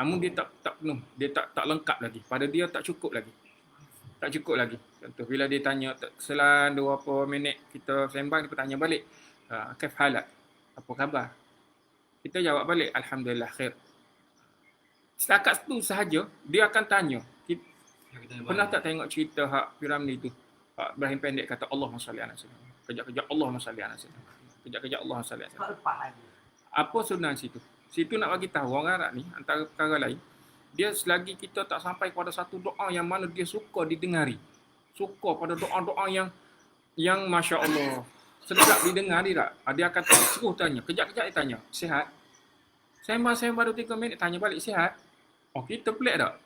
Namun dia tak penuh, dia tak lengkap lagi. Pada dia tak cukup lagi. Tak cukup lagi. Contoh bila dia tanya selang 20 minit kita sembang, dia bertanya balik, kaif halak? Apa khabar? Kita jawab balik, alhamdulillah khair. Setakat itu sahaja dia akan tanya, pernah tak tengok cerita hak Piramli tu? Hak Ibrahim Pendek kata Allahumma salli ala sayyidina. Kejap-kejap Allahumma salli ala sayyidina. Kejap-kejap Allahumma salli ala sayyidina. Apa sebenarnya situ? Situ nak bagi tahu orang Arab ni antara perkara lain, dia selagi kita tak sampai pada satu doa yang mana dia suka didengari. Suka pada doa-doa yang masya-Allah sedap didengar dia tak? Dia akan terus tanya, kejap-kejap dia tanya, sihat? Sembang-sembang 2-3 minit tanya balik, sihat? Oh, kita pelik tak?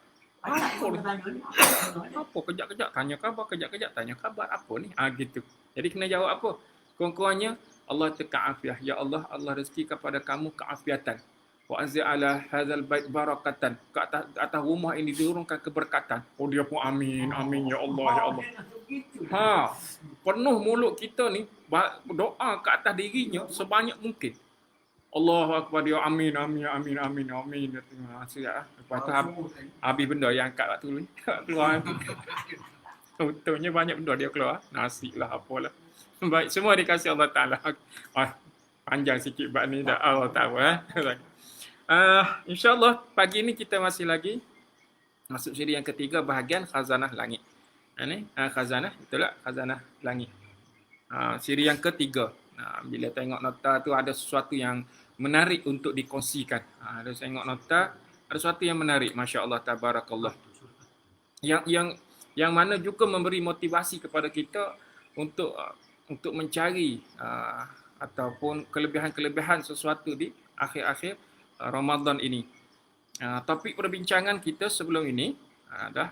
Apa kejap-kejap tanya khabar, kejap-kejap tanya khabar apa ni? Gitu. Jadi kena jawab apa? Kurang-kurangnya Allah ta'afiah. Ya Allah, Allah rezeki kepada kamu keafiatan. Wa anzil ala hadzal bait barakatan. Ke atas rumah ini diturunkan keberkatan. Oh dia pun amin, amin ya Allah, ya Allah. Penuh mulut kita ni doa ke atas dirinya sebanyak mungkin. Allahu akbar, dia amin, amin, amin, amin, amin. Terima kasih ya. Lepas tu habis benda yang angkat waktu ni. Keluar. Untungnya banyak benda dia keluar. Nasi lah, apalah. Baik, semua dikasih Allah Ta'ala. Panjang sikit bab ni dah Allah tahu. InsyaAllah pagi ni kita masih lagi masuk siri yang ketiga, bahagian khazanah langit. Khazanah, itulah khazanah langit. Siri yang ketiga. Bila tengok nota tu ada sesuatu yang menarik untuk dikongsikan. Ada tengok nota, ada sesuatu yang menarik, masya-Allah tabarakallah. Yang mana juga memberi motivasi kepada kita untuk mencari ataupun kelebihan-kelebihan sesuatu di akhir-akhir Ramadan ini. Topik perbincangan kita sebelum ini dah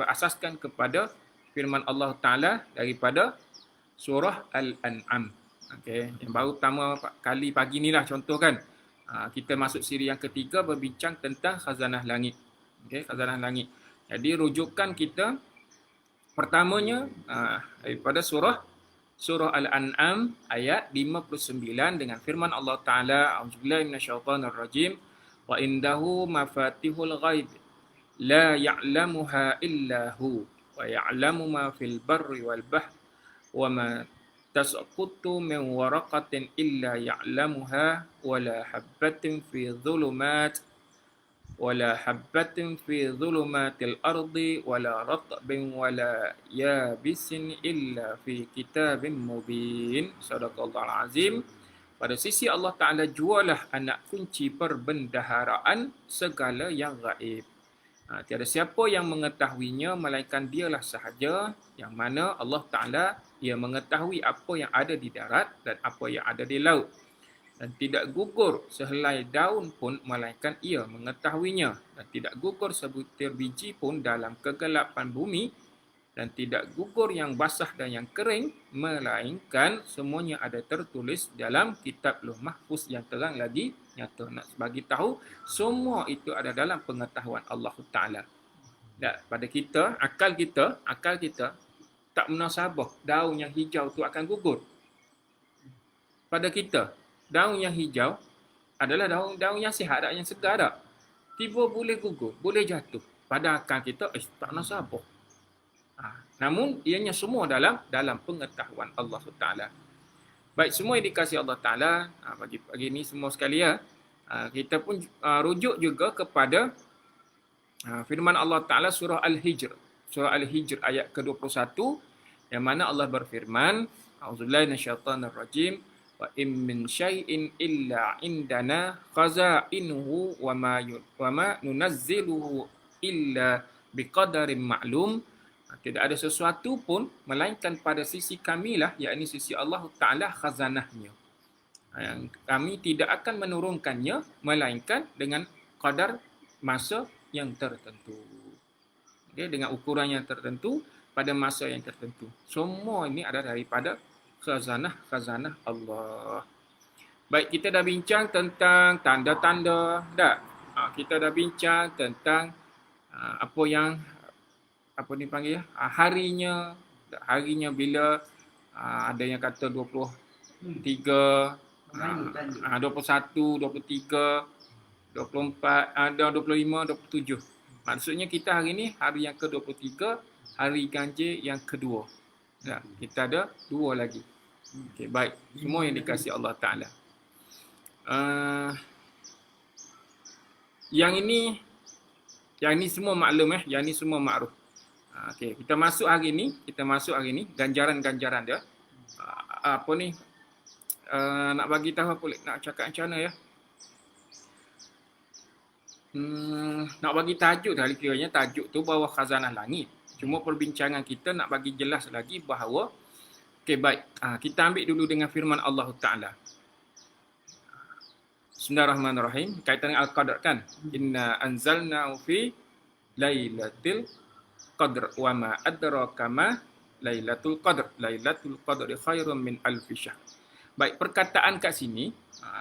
berasaskan kepada firman Allah Ta'ala daripada surah Al-An'am. Okay. Yang baru pertama kali pagi ni lah contoh kan. Kita masuk siri yang ketiga berbincang tentang khazanah langit. Okay, khazanah langit. Jadi rujukan kita pertamanya daripada surah Al-An'am ayat 59 dengan firman Allah Ta'ala, a'udzubillahi minasyaitonirrajim, wa indahu mafatihul ghaib la ya'lamuha illa hu wa ya'lamu ma fil barri wal bahr wa ma tasqutu min waraqatin illa ya'lamuha wala habbatin fi dhulumatil ardi wala ratbin wala yabisin illa fi kitabim mubin. Sadaqallahul azim. Pada sisi Allah Ta'ala jualah anak kunci perbendaharaan segala yang gaib. Tiada siapa yang mengetahuinya melainkan dialah sahaja, yang mana Allah Ta'ala ia mengetahui apa yang ada di darat dan apa yang ada di laut. Dan tidak gugur sehelai daun pun melainkan ia mengetahuinya. Dan tidak gugur sebutir biji pun dalam kegelapan bumi. Dan tidak gugur yang basah dan yang kering, melainkan semuanya ada tertulis dalam kitab Lauh Mahfuz yang terang lagi nyata. Nak bagi tahu, semua itu ada dalam pengetahuan Allah Ta'ala. Dan pada kita, akal kita tak munasabah daun yang hijau tu akan gugur. Pada kita, daun yang hijau adalah daun yang sihat, yang segar tak? Tiba boleh gugur, boleh jatuh. Pada akal kita, tak munasabah. Namun ianya semua dalam pengetahuan Allah Ta'ala. Baik, semua yang dikasihi Allah Ta'ala, pagi ini semua sekali ya, kita pun rujuk juga kepada firman Allah Ta'ala surah Al-Hijr. Surah Al-Hijr ayat ke-21 yang mana Allah berfirman, a'udzubillahi minasyaitonirrajim, wa in min syai'in illa indana khaza'inuhu wa ma nunazziluhu illa biqadarin ma'lum. Tidak ada sesuatu pun melainkan pada sisi kamilah, yakni sisi Allah Ta'ala khazanahnya. Kami tidak akan menurunkannya melainkan dengan qadar masa yang tertentu. Okay, dengan ukuran yang tertentu pada masa yang tertentu. Semua ini ada daripada khazanah Allah. Baik, kita dah bincang tentang tanda-tanda dah. Kita dah bincang tentang apa ni panggil ya? Harinya bila ada yang kata 23, 21, 23. 24, ada 25, 27. Maksudnya kita hari ni hari yang ke-23, hari ganjil yang kedua. Ya, kita ada 2 lagi. Okey, baik. Semua yang dikasihi Allah Taala. Yang ini semua maklum yang ni semua makruf. Okey, kita masuk hari ni, ganjaran-ganjaran dia. Apa ni? Nak bagi tahu apa nak cakap macam mana ya? Nak bagi tajuk dah, kiranya tajuk tu bawah khazanah langit. Cuma perbincangan kita nak bagi jelas lagi bahawa okey, baik. Kita ambil dulu dengan firman Allah Taala. Bismillahirrahmanirrahim. Kaitan dengan Al-Qadar kan? Inna anzalnahu fi lailatul qadr wa ma adraka ma lailatul qadr. Lailatul qadri khairum min alfi syahr. Baik, perkataan kat sini,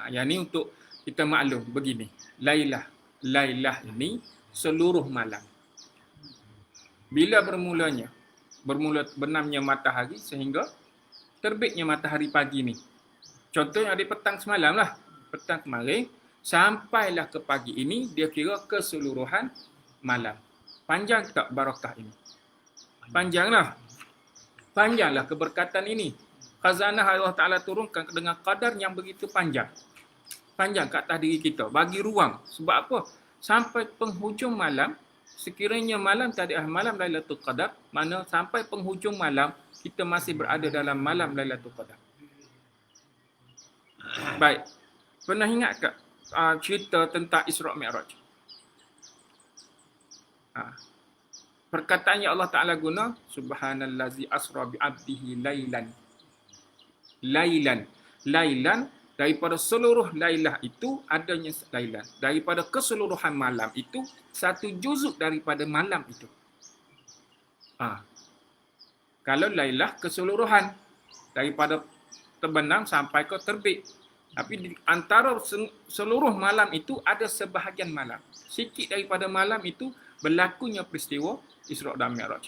yang ni untuk kita maklum begini. Lailah ini seluruh malam. Bila bermula benamnya matahari sehingga terbitnya matahari pagi ni. Contohnya ada petang semalam lah. Petang kemarin sampailah ke pagi ini, dia kira keseluruhan malam. Panjang tak barakah ini? Panjanglah keberkatan ini. Khazanah Allah Ta'ala turunkan dengan kadar yang begitu panjang. Panjang kat atas diri kita. Bagi ruang. Sebab apa? Sampai penghujung malam, sekiranya malam tadi malam Lailatul Qadar, mana sampai penghujung malam, kita masih berada dalam malam Lailatul Qadar. Baik. Pernah ingat tak cerita tentang Isra' Mi'raj? Perkataan yang Allah Ta'ala guna, Subhanallazi asra bi'abdihi Lailan, daripada seluruh lailah itu adanya lailan. Daripada keseluruhan malam itu, satu juzuk daripada malam itu. Kalau lailah keseluruhan, daripada terbenam sampai ke terbit. Tapi di antara seluruh malam itu ada sebahagian malam. Sikit daripada malam itu berlakunya peristiwa Isra' dan Mi'raj.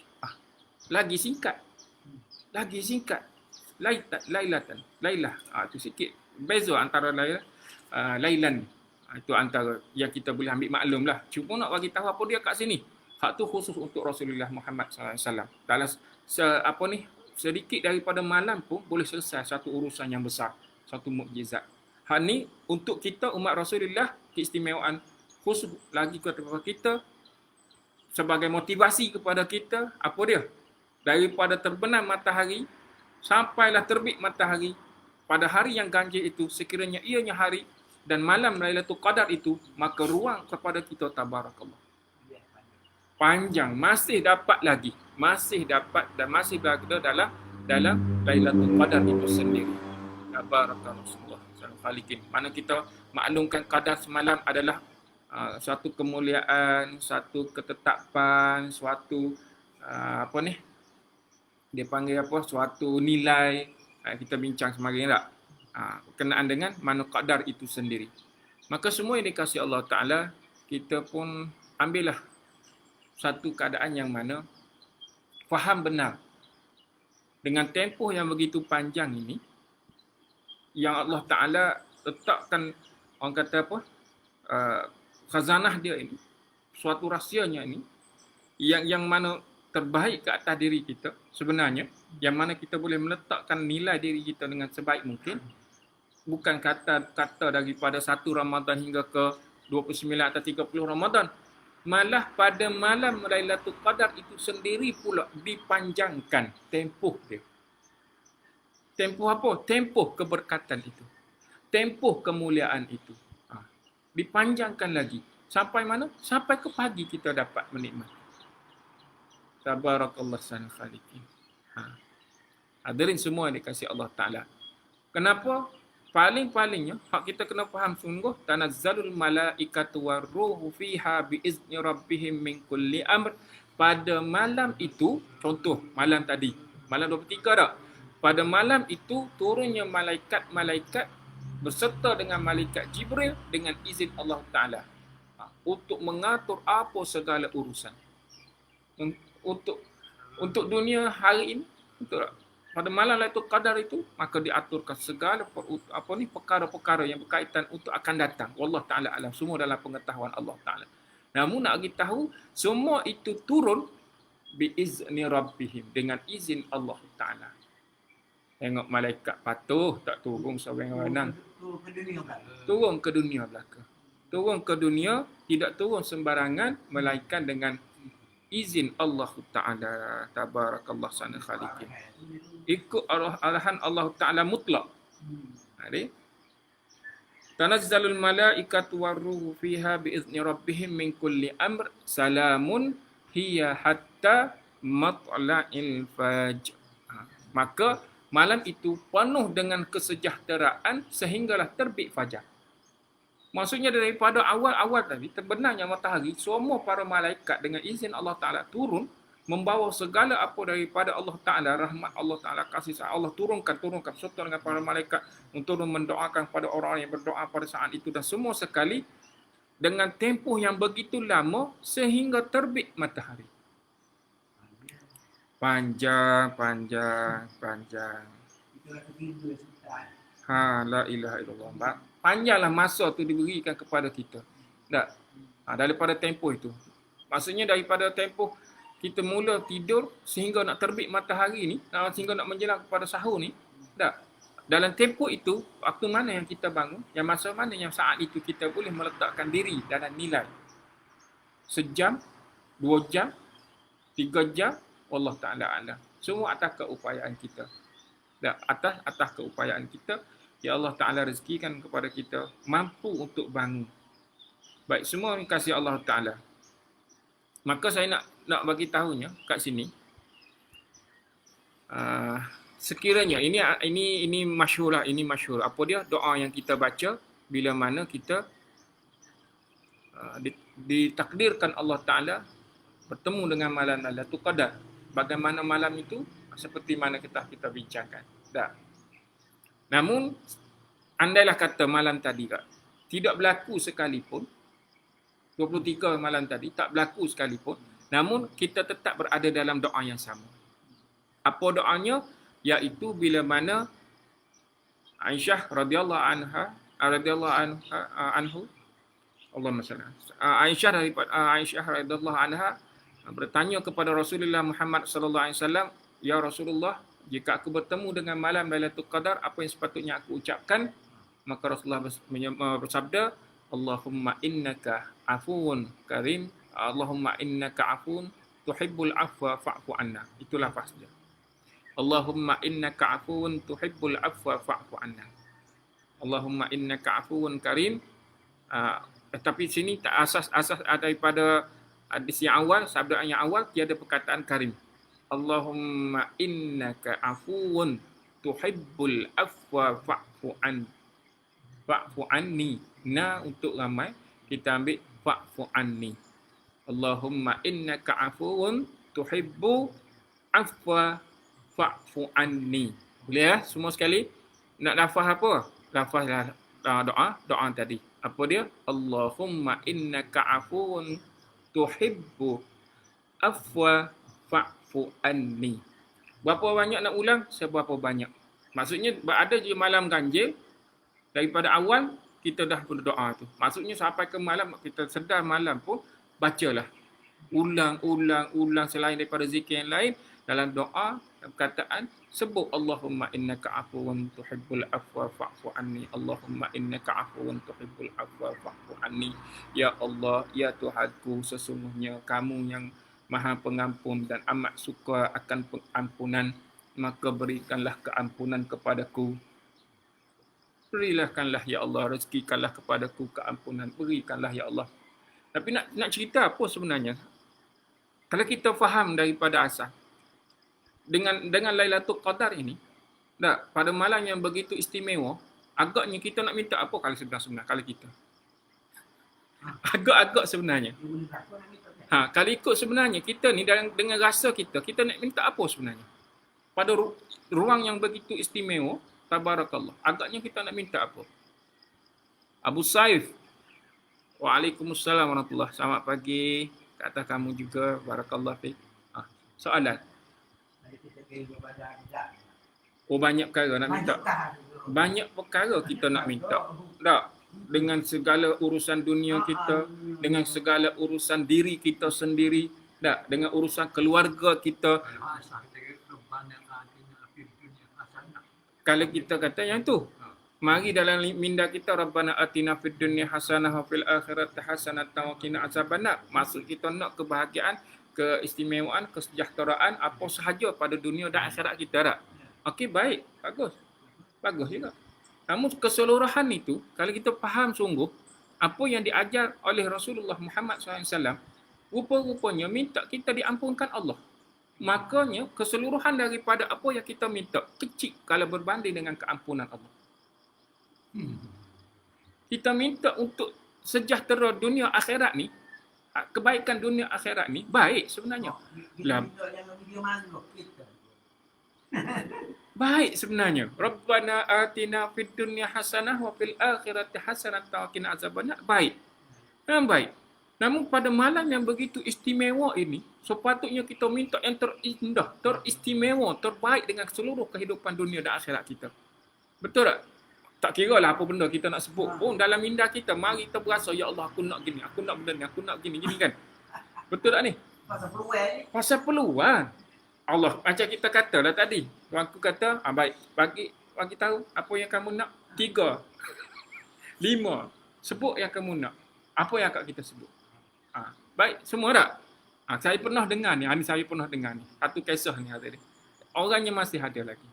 Lagi singkat. Lailah. Itu sikit. Beza antara lailan. Itu antara yang kita boleh ambil maklum lah. Cuma nak bagi tahu apa dia kat sini. Hak tu khusus untuk Rasulullah Muhammad SAW. Dalam sedikit daripada malam pun boleh selesai satu urusan yang besar. Satu mukjizat. Hal ni untuk kita umat Rasulullah, keistimewaan khusus lagi kepada kita sebagai motivasi kepada kita. Apa dia? Daripada terbenam matahari sampailah terbit matahari pada hari yang ganjil itu, sekiranya ianya hari dan malam Lailatul Qadar itu, maka ruang kepada kita tabarakallah. Panjang, masih dapat lagi. Masih dapat dan masih berada dalam Lailatul Qadar itu sendiri. Tabarakallah. Mana kita maklumkan qadar semalam adalah suatu kemuliaan, suatu ketetapan, suatu dia panggil apa? Suatu nilai. Kita bincang semakin tak? Berkenaan dengan mana qadar itu sendiri. Maka semua yang dikasihi Allah Ta'ala, kita pun ambillah satu keadaan yang mana faham benar. Dengan tempoh yang begitu panjang ini, yang Allah Ta'ala letakkan, orang kata apa, khazanah dia ini, suatu rahsianya ini, yang mana terbaik ke atas diri kita sebenarnya, yang mana kita boleh meletakkan nilai diri kita dengan sebaik mungkin, bukan kata daripada 1 Ramadan hingga ke 29 atau 30 Ramadan, malah pada malam Lailatul Qadar itu sendiri pula dipanjangkan tempoh dia. Tempoh apa? Tempoh keberkatan itu. Tempoh kemuliaan itu. Dipanjangkan lagi. Sampai mana? Sampai ke pagi kita dapat menikmati. Tabarakallah sana khaliqin. Hadirin semua yang dikasihi Allah Ta'ala. Kenapa? Paling-palingnya, hak kita kena faham sungguh, tanazzalul malaikatu warruhu fiha biizni rabbihim min kulli amr. Pada malam itu, contoh malam tadi, malam 23 tak? Pada malam itu turunnya malaikat-malaikat berserta dengan malaikat Jibril dengan izin Allah Ta'ala untuk mengatur apa segala urusan. Untuk dunia hari ini, untuk pada malam Lailatul Qadar itu, maka diaturkan segala perkara-perkara yang berkaitan untuk akan datang. Wallahu taala alam, semua dalam pengetahuan Allah taala. Namun nak bagi tahu, semua itu turun biizni rabbihim, dengan izin Allah taala. Tengok malaikat patuh tak turun sewenang-wenang. Turun ke dunia belaka. Turun ke dunia, tidak turun sembarangan, melainkan dengan izin Allah Ta'ala. Tabarakallah sana khaliqin. Ikut arahan Allah Ta'ala mutlak. Jadi, tanazzalul malaikatu warruhu fiha biizni rabbihim min kulli amr salamun hiya hatta matla'il fajr. Maka malam itu penuh dengan kesejahteraan sehinggalah terbit fajar. Maksudnya daripada awal-awal tadi, terbenamnya matahari, semua para malaikat dengan izin Allah Ta'ala turun, membawa segala apa daripada Allah Ta'ala, rahmat Allah Ta'ala, kasih sayang Allah, turunkan serta dengan para malaikat untuk mendoakan pada orang yang berdoa pada saat itu, dan semua sekali dengan tempoh yang begitu lama sehingga terbit matahari. Panjang. La ilaha illallah. Panjanglah masa tu diberikan kepada kita. Tak? Daripada tempoh itu. Maksudnya daripada tempoh kita mula tidur sehingga nak terbit matahari ni, sehingga nak menjelang kepada sahur ni. Tak? Dalam tempoh itu, waktu mana yang kita bangun, yang masa mana yang saat itu kita boleh meletakkan diri dalam nilai. Sejam, 2 jam, 3 jam, Allah Ta'ala alam. Semua atas keupayaan kita. Tak? Atas keupayaan kita, ya Allah Ta'ala rezekikan kepada kita mampu untuk bangun. Baik, semua ni kasih Allah Ta'ala. Maka saya nak bagi tahunya kat sini. Sekiranya ini masyhur lah, ini masyhur. Apa dia? Doa yang kita baca bila mana kita ditakdirkan Allah Ta'ala bertemu dengan malam Lailatul Qadar. Bagaimana malam itu? Seperti mana kita bincangkan. Dah. Namun, andailah kata malam tadi tidak berlaku sekalipun, 23 malam tadi tak berlaku sekalipun, namun kita tetap berada dalam doa yang sama. Apa doanya? Iaitu bila mana Aisyah radhiyallahu anhu, Allahumma salli. Aisyah radhiyallahu anha bertanya kepada Rasulullah Muhammad sallallahu alaihi wasallam, ya Rasulullah, jika aku bertemu dengan malam Lailatul Qadar, apa yang sepatutnya aku ucapkan? Maka Rasulullah bersabda, Allahumma innaka afuwun karim, Allahumma innaka afuwun tuhibbul afwa fa'fu anna. Itulah lafaz dia. Allahumma innaka afuwun tuhibbul afwa fa'fu anna. Allahumma innaka afuwun karim. Tapi sini tak asas daripada hadis yang awal, sabda yang awal tiada perkataan karim. Allahumma innaka afuwun tuhibbul afwa fa'fu anni. Na untuk ramai, kita ambil fa'fu anni. Allahumma innaka afuwun tuhibbu afwa fa'fu anni. Boleh ya? Semua sekali. Nak lafaz apa? Lafazlah doa tadi. Apa dia? Allahumma innaka afuwun tuhibbu afwa fa'fu anni. Berapa banyak nak ulang? Seberapa banyak. Maksudnya ada je malam ganjil, daripada awal kita dah berdoa tu. Maksudnya sampai ke malam, kita sedar malam pun bacalah. Ulang selain daripada zikir yang lain. Dalam doa, perkataan, sebut Allahumma innaka afuwun tuhibbul afwa fa'fu anni. Allahumma innaka afuwun tuhibbul afwa fa'fu anni. Ya Allah, ya Tuhanku, sesungguhnya kamu yang Maha Pengampun dan amat suka akan pengampunan, maka berikanlah keampunan kepadaku. Berikanlah ya Allah, rezekikanlah kepadaku keampunan, berikanlah ya Allah. Tapi nak cerita apa sebenarnya? Kalau kita faham daripada asal, dengan Lailatul Qadar ini, pada malam yang begitu istimewa, agaknya kita nak minta apa kalau sebenarnya kalau kita? Agak-agak sebenarnya. Kalau ikut sebenarnya kita ni dengan rasa kita nak minta apa sebenarnya? Pada ruang yang begitu istimewa, tabarakallah, agaknya kita nak minta apa? Abu Saif. Waalaikumsalam warahmatullahi. Selamat pagi. Kata kamu juga, barakallah fiik. Soalan. Oh, banyak perkara nak minta. Banyak perkara kita nak minta. Tak? Dengan segala urusan dunia kita, dengan segala urusan diri kita sendiri, tak? Dengan urusan keluarga kita. Kalau kita kata yang tu, mari dalam minda kita, Rabbana atina fid dunya hasanah wa fil akhirati hasanah wa qina azabannar. Maksud kita nak kebahagiaan, keistimewaan, kesejahteraan apa sahaja pada dunia dan akhirat kita tak? Okey, baik, bagus. Bagus juga. Namun keseluruhan itu, kalau kita faham sungguh apa yang diajar oleh Rasulullah Muhammad SAW, rupa-rupanya minta kita diampunkan Allah. Makanya keseluruhan daripada apa yang kita minta kecil kalau berbanding dengan keampunan Allah. Kita minta untuk sejahtera dunia akhirat ni, kebaikan dunia akhirat ni baik sebenarnya. Baik sebenarnya. Rabbana atina fid dunya hasanah wa fil akhirati hasanah wa qina azabannar. Baik. Memang baik. Namun pada malam yang begitu istimewa ini, sepatutnya kita minta yang terindah, teristimewa, terbaik dengan seluruh kehidupan dunia dan akhirat kita. Betul tak? Tak kira lah apa benda kita nak sebut. Oh, dalam minda kita, mari kita berasa, ya Allah, aku nak gini, aku nak benda ni, aku nak gini kan. Betul tak ni? Pasal peluang ni. Pasal peluang. Allah, macam kita kata lah tadi. Aku kata, baik, bagi tahu apa yang kamu nak. 3, 5. Sebut yang kamu nak. Apa yang akan kita sebut? Baik, semua tak? Saya pernah dengar ni. Ini saya pernah dengar ni. Satu kisah ni tadi. Orangnya masih ada lagi.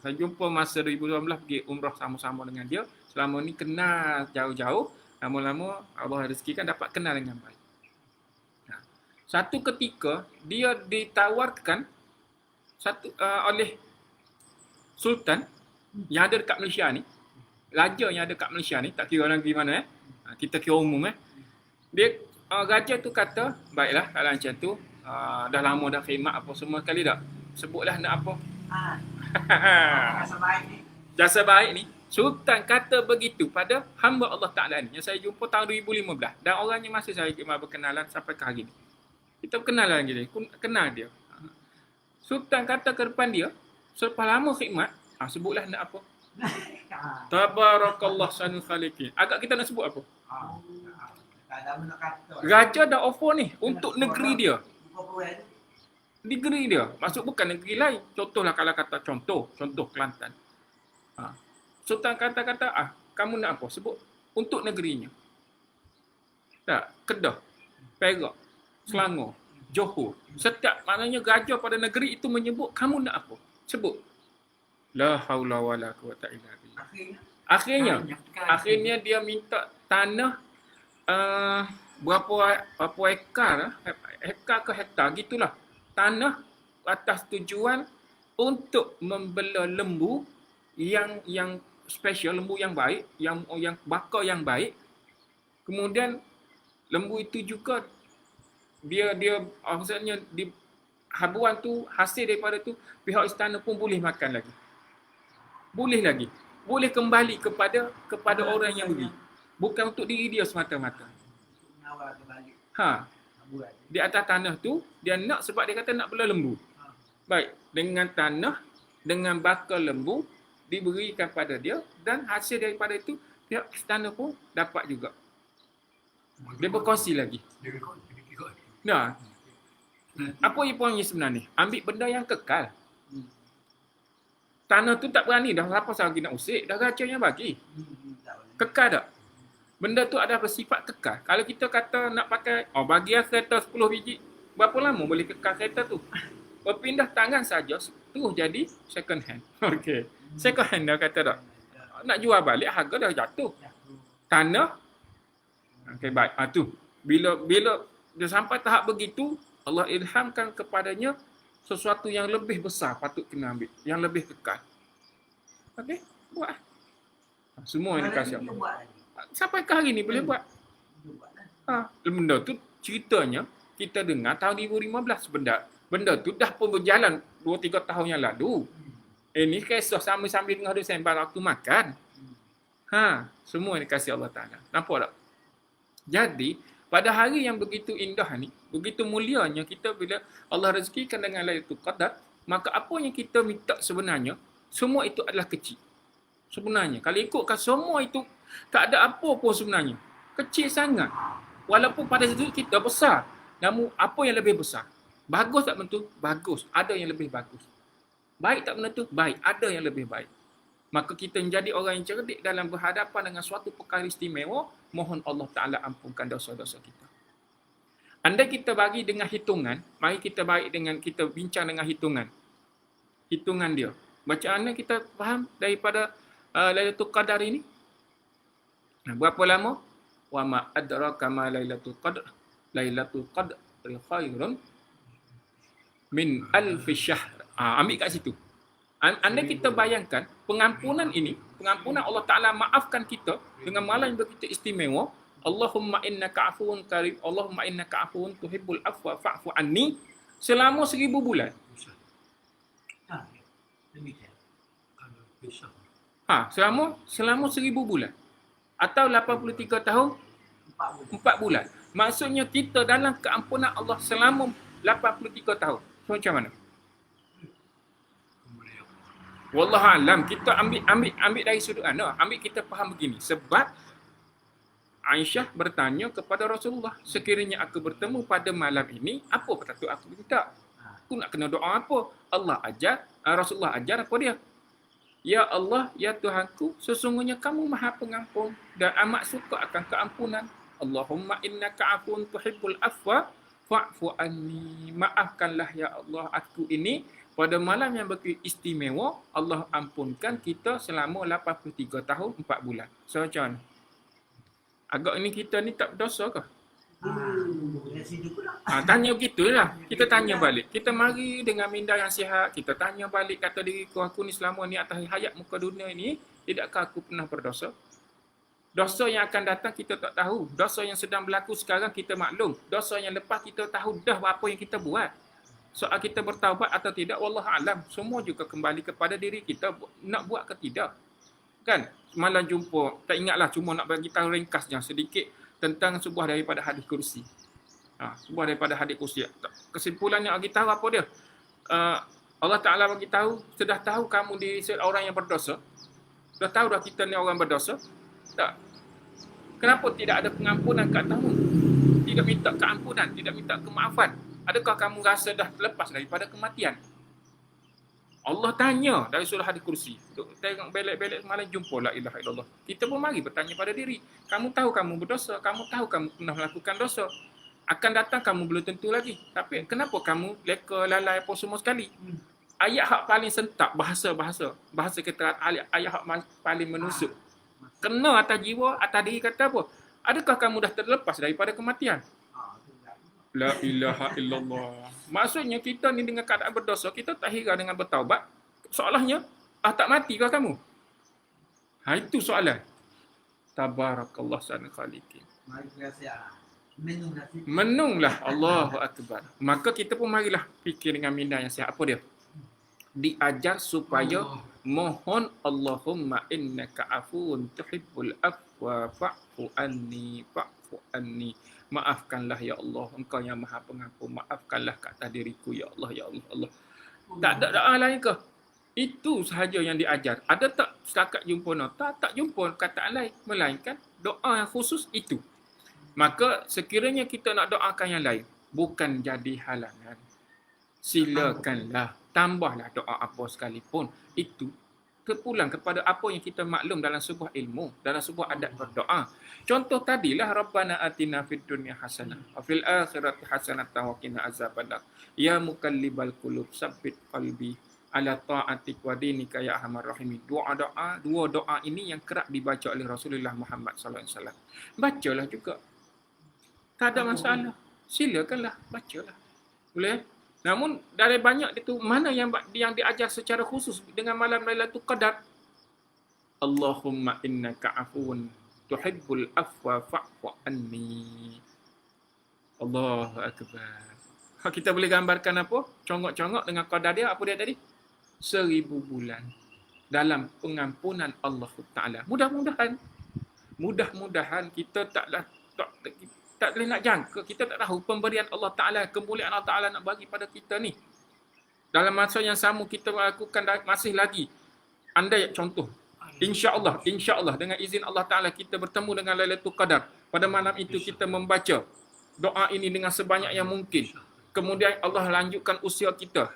Saya jumpa masa 2018 pergi umrah sama-sama dengan dia. Selama ni kenal jauh-jauh. Lama-lama Allah rezekikan dapat kenal dengan baik. Satu ketika dia ditawarkan oleh Sultan yang ada dekat Malaysia ni. Raja yang ada dekat Malaysia ni. Tak kira negeri mana kita kira umum Dia raja tu kata, baiklah kalau macam tu, dah lama dah khidmat apa semua kali tak? Sebutlah nak apa? Rasa baik ni. Jasa baik ni. Sultan kata begitu pada hamba Allah Ta'ala ni. Yang saya jumpa tahun 2015. Dan orangnya masih saya berkenalan sampai ke hari ni. Kita berkenalan lagi dia. Kenal dia. Sultan kata ke depan dia, selepas lama khidmat, sebutlah nak apa? Tabarakallah sanul khaliqin. Agak kita nak sebut apa? Raja dah offer ni untuk negeri dia. Negeri dia. Maksud bukan negeri lain. Contohlah kalau kata contoh Kelantan. Sultan kata-kata, kamu nak apa? Sebut untuk negerinya. Tak, Kedah, Perak, Selangor, Johor. Setiap maknanya raja pada negeri itu menyebut kamu nak apa? Sebut. La haula wala quwata illa billah. Akhirnya dia minta tanah berapa hektar ke hektar gitulah. Tanah atas tujuan untuk membela lembu yang special, lembu yang baik, yang bakar yang baik. Kemudian lembu itu juga dia maksudnya di habuan tu, hasil daripada tu pihak istana pun boleh makan lagi. Boleh kembali kepada orang yang beri. Bukan untuk diri dia semata-mata. Di atas tanah tu dia nak, sebab dia kata nak bela lembu. Baik, dengan tanah, dengan bakar lembu diberikan pada dia, dan hasil daripada itu pihak istana pun dapat juga. Dia berkongsi lagi. Nah, apa yang poinnya sebenarnya? Ambil benda yang kekal. Tanah tu tak berani dah, siapa lagi nak usik, dah raja yang bagi. Kekal tak? Benda tu ada bersifat kekal. Kalau kita kata nak pakai, bagi kereta 10 biji, berapa lama boleh kekal kereta tu? Berpindah tangan saja, terus jadi second hand. Okey. Second hand dah kata tak? Nak jual balik, harga dah jatuh. Tanah, okey baik. Tu. Bila dia sampai tahap begitu, Allah ilhamkan kepadanya sesuatu yang lebih besar patut kena ambil. Yang lebih kekal. Okey, buat. Semua yang dikasih Allah. Sampai ke hari ni boleh buat. Benda tu ceritanya kita dengar tahun 2015 benda tu dah pun berjalan 2-3 tahun yang lalu. Ini kisah sambil-sambil tengah duduk sembang waktu makan. Semua yang dikasih Allah Ta'ala. Nampak tak? Jadi, pada hari yang begitu indah ni, begitu mulianya kita bila Allah rezekikan dengan Lailatul Qadar, maka apa yang kita minta sebenarnya Semua itu adalah kecil. Sebenarnya, kalau ikutkan semua itu, tak ada apa pun sebenarnya. Kecil sangat. Walaupun pada situ kita besar. Namun, apa yang lebih besar? Bagus tak menentu? Bagus. Ada yang lebih bagus. Baik tak menentu? Baik. Ada yang lebih baik. Maka kita menjadi orang yang cerdik dalam berhadapan dengan suatu perkara istimewa. Mohon Allah Ta'ala ampunkan dosa-dosa kita. Andai kita bagi dengan hitungan, mari kita bincang dengan hitungan. Hitungan dia. Macam mana kita faham daripada Lailatul Qadar ini? Berapa lama? Wa ma adraka ma Lailatul Qadr. Lailatul Qadr khairun min alfi syahr. Ambil kat situ. Anda kita bayangkan pengampunan Allah Ta'ala maafkan kita dengan malam yang begitu istimewa. Allahumma innaka afuun karim. Allahumma innaka afuun tuhibbul afwa fa'fu anni. Selama 1000 bulan. Demikian. Kalau besok. Selama 1000 bulan. Atau 83 tahun 4 bulan. Maksudnya kita dalam keampunan Allah selama 83 tahun. So, macam mana? Wallahualam, kita ambil dari sudut mana? Ambil kita faham begini. Sebab Aisyah bertanya kepada Rasulullah, sekiranya aku bertemu pada malam ini, apa patut aku minta? Aku nak kena doa apa? Rasulullah ajar apa dia? Ya Allah, ya Tuhanku, sesungguhnya kamu Maha Pengampun dan amat suka akan keampunan. Allahumma innaka afuun tuhibbul afwa fa'fu anni. Maafkanlah ya Allah aku ini pada malam yang begitu istimewa. Allah ampunkan kita selama 83 tahun 4 bulan. So, macam mana? Agak ini kita ni tak berdosa ke? Tanya begitulah. Kita tanya balik. Kita mari dengan minda yang sihat. Kita tanya balik kata diriku, aku ni selama ni atas hayat muka dunia ni, tidakkah aku pernah berdosa? Dosa yang akan datang kita tak tahu. Dosa yang sedang berlaku sekarang kita maklum. Dosa yang lepas kita tahu dah apa yang kita buat. Soal kita bertaubat atau tidak, wallahualam. Semua juga kembali kepada diri kita nak buat ke tidak. Kan? Malam jumpa, tak ingatlah, cuma nak bagi tahu ringkasnya sedikit tentang sebuah daripada hadis kursi. Sebuah daripada hadis kursi. Kesimpulannya bagi tahu apa dia? Allah Ta'ala bagi tahu, sudah tahu kamu orang yang berdosa? Sudah tahu dah kita ni orang berdosa? Tak. Kenapa tidak ada pengampunan kat kamu? Tidak minta keampunan, tidak minta kemaafan. Adakah kamu rasa dah terlepas daripada kematian? Allah tanya dari surah hadis kursi. Tengok belek-belek malam jumpa la ilaha illallah. Kita pun mari bertanya pada diri. Kamu tahu kamu berdosa, kamu tahu kamu pernah melakukan dosa. Akan datang kamu belum tentu lagi. Tapi kenapa kamu leka lalai apa semua sekali? Ayat hak paling sentak bahasa kita ayat hak paling menusuk. Kena atas jiwa, atas diri kata apa? Adakah kamu dah terlepas daripada kematian? La ilaha illallah. Maksudnya kita ni dengan keadaan berdosa, kita tak hira dengan bertaubat. Soalnya, tak mati kah kamu? Itu soalan. Tabarakallah sana khaliqin. Menunglah Allahu Akbar. Maka kita pun marilah fikir dengan minda yang sihat. Apa dia? Diajar supaya mohon Allahumma innaka afuun tuhibbul afwa fa'fu anni. Maafkanlah ya Allah, engkau yang maha pengampun. Maafkanlah kat atas diriku ya Allah, ya Allah, Allah. Tak ada doa lain ke? Itu sahaja yang diajar. Ada tak setakat jumpa no? Tak jumpa kataan lain, melainkan doa yang khusus itu. Maka sekiranya kita nak doakan yang lain, bukan jadi halangan. Silakanlah, tambahlah doa apa sekalipun. Itu terpulang kepada apa yang kita maklum dalam sebuah ilmu, dalam sebuah adab berdoa. Contoh tadilah Rabbana atina fid dunya hasanah wa fil akhirati hasanah wa qina azabannar. Ya muqallibal qulub tsabbit qalbi ala ta'atik wa dinika ya arhamar rahimin. Dua doa ini yang kerap dibaca oleh Rasulullah Muhammad sallallahu alaihi wasallam. Bacalah juga. Tak ada masalah. Silakanlah bacalah. Boleh? Namun dari banyak itu mana yang diajar secara khusus dengan malam Lailatul Qadar? Allahumma innaka afuun tuhibbul afwa fa'fu anni. Allahu Akbar. Kita boleh gambarkan apa? Congok-congok dengan qadar dia. Apa dia tadi? 1000 bulan dalam pengampunan Allah Ta'ala. Mudah-mudahan kita tak boleh nak jangka. Kita tak tahu pemberian Allah Ta'ala, kemuliaan Allah Ta'ala nak bagi pada kita ni. Dalam masa yang sama kita melakukan masih lagi andai contoh, insya-Allah dengan izin Allah Taala kita bertemu dengan Lailatul Qadar. Pada malam itu kita membaca doa ini dengan sebanyak yang mungkin. Kemudian Allah lanjutkan usia kita.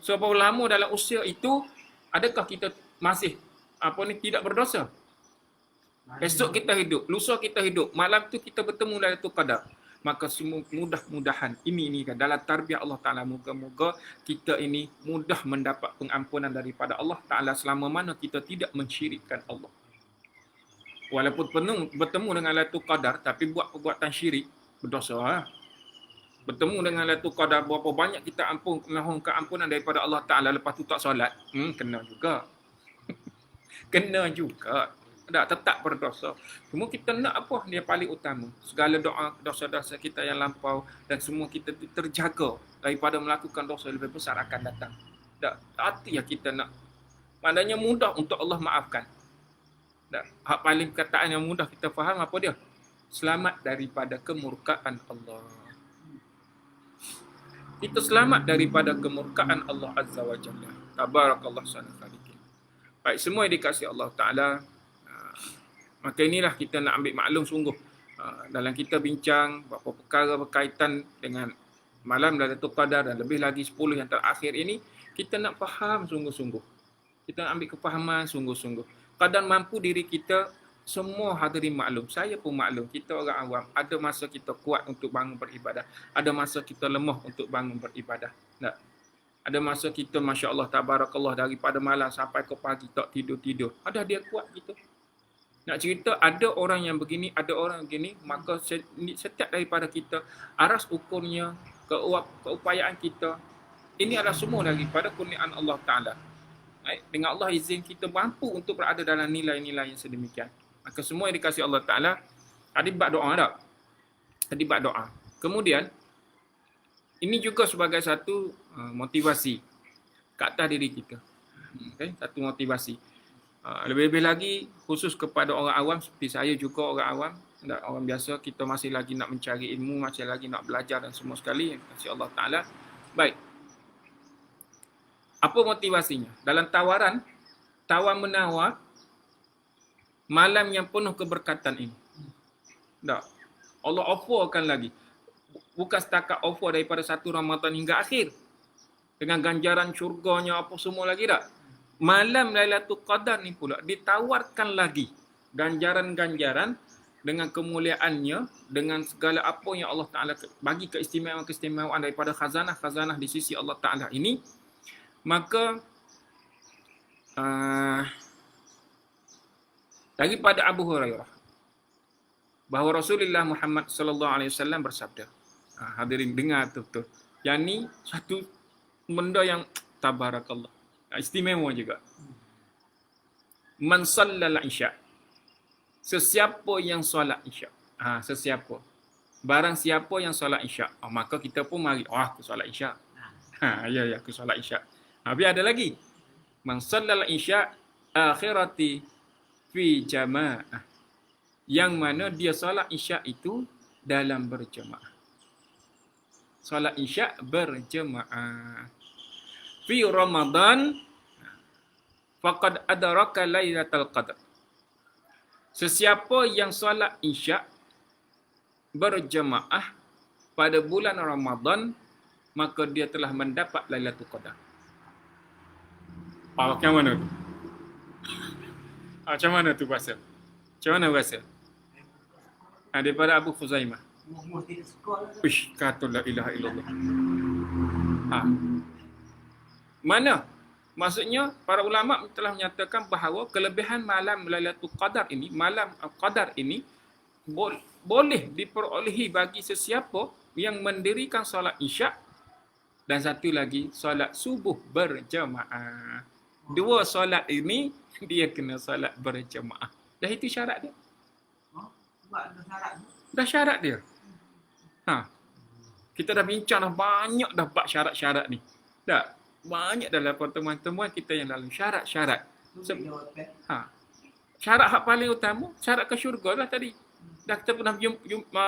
Seberapa lama dalam usia itu, adakah kita masih tidak berdosa? Esok kita hidup, lusa kita hidup, malam tu kita bertemu Lailatul Qadar. Maka semua mudah-mudahan ini kan dalam tarbiyah Allah Taala, moga-moga kita ini mudah mendapat pengampunan daripada Allah Taala selama mana kita tidak mensyirikkan Allah. Walaupun bertemu dengan Lailatul Qadar tapi buat perbuatan syirik, berdosa. Bertemu dengan Lailatul Qadar, berapa banyak kita mohon keampunan daripada Allah Taala, lepas tu tak solat, kena juga. Kena juga. Tetap berdosa. Cuma kita nak apa? Dia paling utama. Segala doa, dosa-dosa kita yang lampau dan semua kita terjaga daripada melakukan dosa lebih besar akan datang. Hati yang kita nak. Maknanya mudah untuk Allah maafkan. Hak paling perkataan yang mudah kita faham apa dia? Selamat daripada kemurkaan Allah. Kita selamat daripada kemurkaan Allah Azza wa Jalla. Tabarakallah sana khaliqin. Baik, semua yang dikasihi Allah Ta'ala, maka inilah kita nak ambil maklum sungguh. Dalam kita bincang beberapa perkara berkaitan dengan malam Lailatul Qadar dan lebih lagi 10 yang terakhir ini, kita nak faham sungguh-sungguh. Kita nak ambil kefahaman sungguh-sungguh. Kadang mampu diri kita, semua hadirin maklum. Saya pun maklum. Kita orang awam. Ada masa kita kuat untuk bangun beribadah. Ada masa kita lemah untuk bangun beribadah. Ada masa kita, Masya Allah, Tabarakallah, daripada malam sampai ke pagi tak tidur-tidur. Ada dia kuat gitu. Nak cerita, ada orang yang begini, ada orang begini, maka setiap daripada kita, aras ukurnya, keupayaan kita, ini adalah semua daripada kurniaan Allah Ta'ala. Dengan Allah izin kita mampu untuk berada dalam nilai-nilai yang sedemikian. Maka semua yang dikasih Allah Ta'ala, tadi buat doa tak? Tadi buat doa. Kemudian, ini juga sebagai satu motivasi ke atas diri kita. Okay? Satu motivasi. Lebih-lebih lagi khusus kepada orang awam seperti saya juga orang awam, orang biasa, kita masih lagi nak mencari ilmu, masih lagi nak belajar dan semua sekali, kasih Allah Ta'ala. Baik. Apa motivasinya? Dalam tawaran, tawar-menawar malam yang penuh keberkatan ini. Allah offerkan lagi. Bukan setakat offer daripada 1 Ramadan hingga akhir. Dengan ganjaran syurganya apa semua lagi tak? Malam Lailatul Qadar ni pula ditawarkan lagi ganjaran-ganjaran dengan kemuliaannya, dengan segala apa yang Allah Ta'ala bagi keistimewaan-keistimewaan daripada khazanah-khazanah di sisi Allah Ta'ala ini. Maka daripada Abu Hurairah bahawa Rasulullah Muhammad sallallahu alaihi wasallam bersabda, hadirin dengar betul-betul, yang ni satu benda yang tabarakallah, istimewa juga. Man sallal isya, sesiapa yang solat isya, sesiapa, barang siapa yang solat isya, maka kita pun mari, aku solat isya. Ya, aku solat isya. Habis ada lagi, man sallal isya akhirati fi jamaah, yang mana dia solat isya itu dalam berjemaah. Solat isya berjemaah. Fi Ramadan faqad adraka Lailatul Qadar. Sesiapa yang solat isya berjemaah pada bulan Ramadan, maka dia telah mendapat Lailatul Qadar. Macam mana tu? Macam mana tu bahasa? Macam mana bahasa? Daripada Abu Khuzaimah. Uish, kata la ilaha illallah. Mana? Maksudnya, para ulama telah menyatakan bahawa kelebihan malam Lailatul Qadar ini, malam Qadar ini, boleh diperolehi bagi sesiapa yang mendirikan solat isyak dan satu lagi solat subuh berjemaah. Dua solat ini dia kena solat berjemaah. Dah itu syarat dia. Dah syarat dia. Kita dah bincang dah banyak dah bab syarat-syarat ni. Dah banyak dalam pertemuan-pertemuan kita yang lalu syarat-syarat. Syarat hak paling utama, syarat ke syurga lah tadi. Dah kita pernah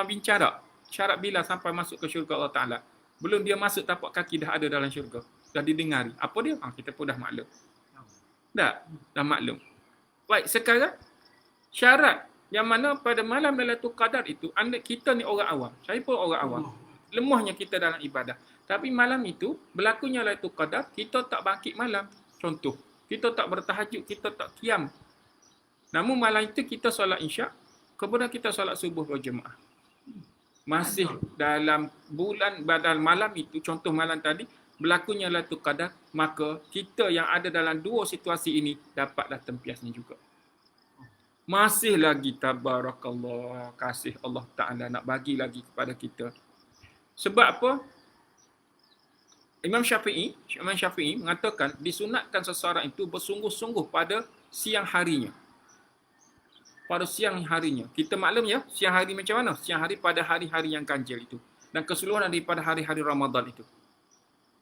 bincang tak? Syarat bila sampai masuk ke syurga Allah Ta'ala. Belum dia masuk tapak kaki dah ada dalam syurga. Dah didengari. Apa dia? Kita pun dah maklum. Dah maklum. Baik, sekarang syarat yang mana pada malam Lailatul Qadar itu, anda kita ni orang awam. Saya pun orang awam. Lemahnya kita dalam ibadah. Tapi malam itu, berlakunya Lailatul Qadar, kita tak bangkit malam. Contoh, kita tak bertahajud, kita tak qiyam. Namun malam itu kita solat isyak, kemudian kita solat subuh berjemaah. Masih dalam bulan badal malam itu, contoh malam tadi, berlakunya Lailatul Qadar, maka kita yang ada dalam dua situasi ini dapatlah tempiasnya juga. Masih lagi tabarakallah, kasih Allah Ta'ala nak bagi lagi kepada kita. Sebab apa? Imam Syafi'i mengatakan disunatkan seseorang itu bersungguh-sungguh pada siang harinya. Pada siang harinya. Kita maklum ya, siang hari macam mana? Siang hari pada hari-hari yang ganjil itu. Dan keseluruhan daripada hari-hari Ramadan itu.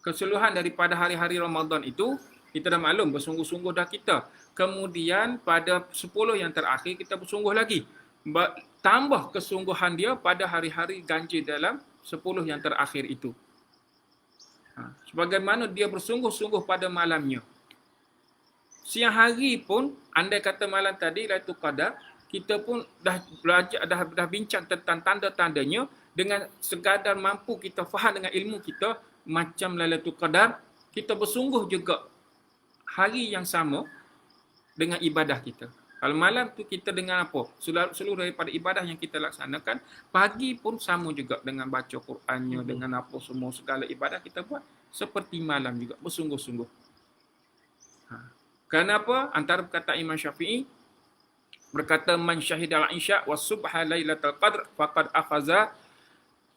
Keseluruhan daripada hari-hari Ramadan itu, kita dah maklum bersungguh-sungguh dah kita. Kemudian pada 10 yang terakhir kita bersungguh lagi. Tambah kesungguhan dia pada hari-hari ganjil dalam 10 yang terakhir itu. Sebagaimana dia bersungguh-sungguh pada malamnya. Siang hari pun, andai kata malam tadi Lailatul Qadar, kita pun dah belajar, dah bincang tentang tanda-tandanya dengan sekadar mampu kita faham dengan ilmu kita macam Lailatul Qadar, kita bersungguh juga hari yang sama dengan ibadah kita. Kalau malam tu kita dengan apa? Seluruh daripada ibadah yang kita laksanakan, pagi pun sama juga dengan baca Qurannya, dengan apa semua segala ibadah kita buat seperti malam juga, bersungguh-sungguh. Kenapa? Antara perkataan Imam Syafi'i berkata man syahidal isya was subha lailatul qadr faqad akhaza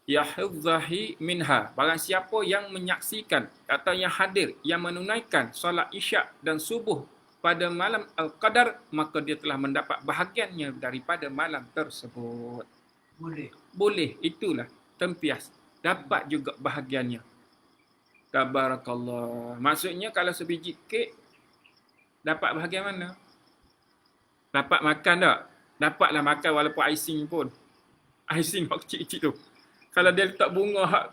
yahudzahi minha. Barang siapa yang menyaksikan atau yang hadir, yang menunaikan solat isyak dan subuh pada malam Al-Qadar, maka dia telah mendapat bahagiannya daripada malam tersebut. Boleh, itulah tempias. Dapat juga bahagiannya. Tabarakallah. Maksudnya kalau sebiji kek, dapat bahagian mana? Dapat makan tak? Dapatlah makan walaupun icing pun. Icing hak kecil-kecil tu. Kalau dia letak bunga,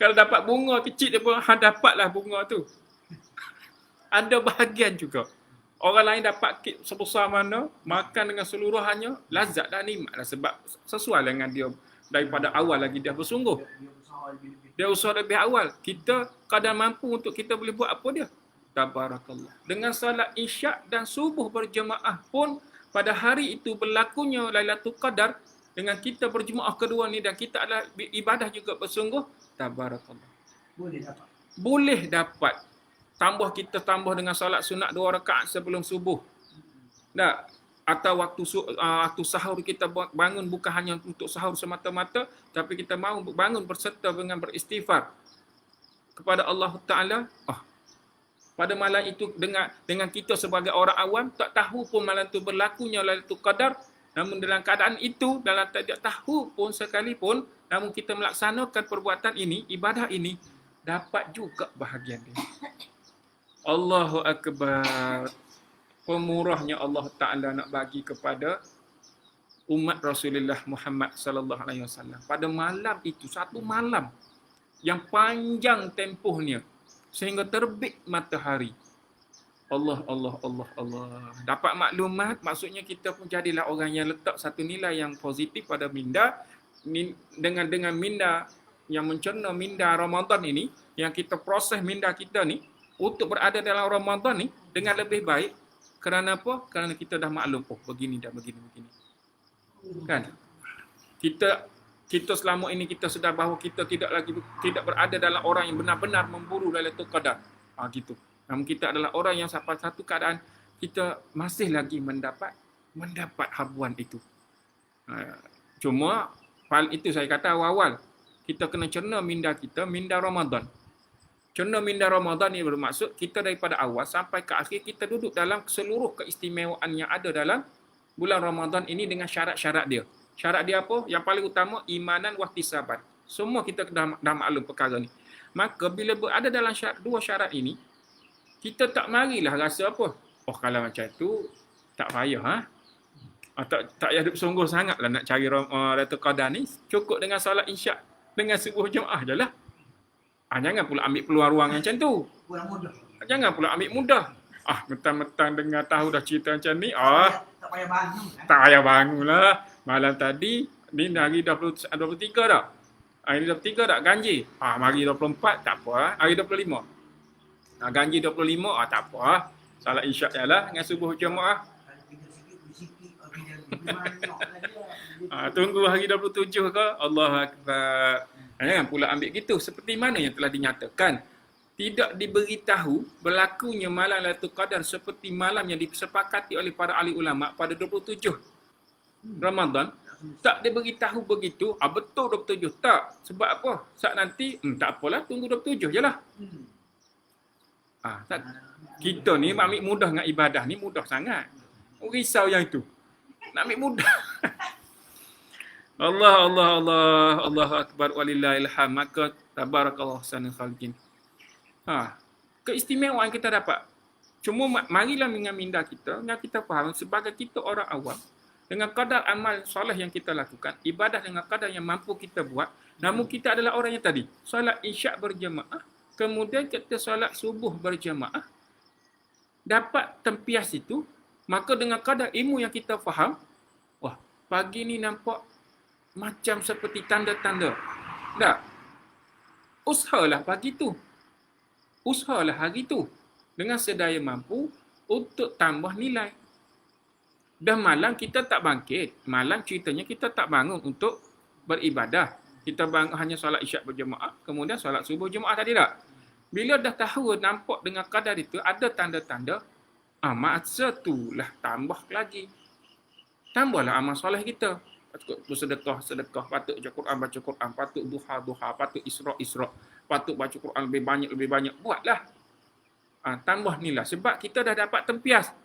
kalau dapat bunga kecil dia pun, dapatlah bunga tu. Ada bahagian juga. Orang lain dapat kek sebesar mana, makan dengan seluruhannya, lazat dah, nikmat dah. Sebab sesuai dengan dia daripada awal lagi dia bersungguh. Dia usaha lebih awal. Kita kadar mampu untuk kita boleh buat apa dia? Tabarakallah. Dengan salat isyak dan subuh berjemaah pun pada hari itu berlakunya Lailatul Qadar, dengan kita berjemaah kedua ni dan kita adalah ibadah juga bersungguh, tabarakallah. Boleh dapat. Kita tambah dengan solat sunat 2 rakaat sebelum subuh. Tak? Atau waktu sahur kita bangun bukan hanya untuk sahur semata-mata, tapi kita mahu bangun berserta dengan beristighfar kepada Allah Ta'ala. Pada malam itu dengan kita sebagai orang awam tak tahu pun malam itu berlakunya Lailatul Qadar, namun dalam keadaan itu, dalam tidak tahu pun sekalipun, namun kita melaksanakan perbuatan ini, ibadah ini, dapat juga bahagian dia. Allahu Akbar. Pemurahnya Allah Ta'ala nak bagi kepada umat Rasulullah Muhammad sallallahu alaihi wasallam. Pada malam itu, satu malam yang panjang tempohnya sehingga terbit matahari. Allah. Dapat maklumat, maksudnya kita pun jadilah orang yang letak satu nilai yang positif pada minda, dengan minda yang mencerna minda Ramadan ini, yang kita proses minda kita ni untuk berada dalam Ramadan ni dengan lebih baik. Kerana apa? Kerana kita dah maklum, begini. Kan? Kita selama ini kita sedar bahawa kita tidak berada dalam orang yang benar-benar memburu Lailatul Qadar. Gitu. Namun kita adalah orang yang sampai satu keadaan kita masih lagi mendapat habuan itu. Cuma hal itu saya kata awal-awal, kita kena cerna minda kita, minda Ramadan. Cerna minda Ramadan ini bermaksud kita daripada awal sampai ke akhir kita duduk dalam seluruh keistimewaan yang ada dalam bulan Ramadan ini dengan syarat-syarat dia. Syarat dia apa? Yang paling utama, imanan wahtisaban. Semua kita dah maklum perkara ni. Maka bila berada dalam dua syarat ini, kita tak marilah rasa apa? Kalau macam tu, tak payah. Tak payah bersungguh sangatlah nak cari Lailatul Qadar ni. Cukup dengan solat isyak, dengan subuh jemaah je lah. Jangan pula ambil peluang ruang yang macam tu. Jangan pula ambil mudah. Mentang-mentang dengar tahu dah cerita macam ni, Tak payah bangun. tak payah bangun lah. Malam tadi, ni hari 23 dah. Hari 23 tak ganjil. Mari 24 tak apa. Hari 25. Ganjil 25, tak apa. Salat isyak je lah dengan subuh jemaah. Kalau kita sikit, banyak. Tunggu hari 27 ke? Allahu Akbar. Jangan pula ambil gitu. Seperti mana yang telah dinyatakan. Tidak diberitahu berlakunya malam Lailatul Qadar seperti malam yang disepakati oleh para ahli ulama pada 27 Ramadan. Tak diberitahu begitu. Betul 27. Tak. Sebab apa? Saat nanti, tak apalah. Tunggu 27 je lah. Tak. Kita ni ambil mudah dengan ibadah ni mudah sangat. Risau yang itu. Nak ambil mudah. Allah Akbar walillahil hamd. Maka tabarakallah ahsanul khaliqin. Keistimewaan kita dapat. Cuma marilah dengan minda kita, yang kita faham sebagai kita orang awam, dengan kadar amal soleh yang kita lakukan, ibadah dengan kadar yang mampu kita buat, namun kita adalah orang yang tadi, solat isyak berjemaah, kemudian kita solat subuh berjemaah, dapat tempias itu, maka dengan kadar ilmu yang kita faham, pagi ni nampak macam seperti tanda-tanda. Tak? Usahalah pagi tu. Usahalah hari tu dengan sedaya mampu untuk tambah nilai. Dan malam kita tak bangkit. Malam ceritanya kita tak bangun untuk beribadah. Kita bangun hanya solat isyak berjemaah, kemudian solat subuh jemaah tadi tak? Bila dah tahu nampak dengan kadar itu ada tanda-tanda, masa itulah tambah lagi. Tambahlah amal soleh kita. Patut bersedekah, patut baca Quran, patut duha, patut isra', patut baca Quran lebih banyak. Buatlah. Tambah nilai. Sebab kita dah dapat tempias.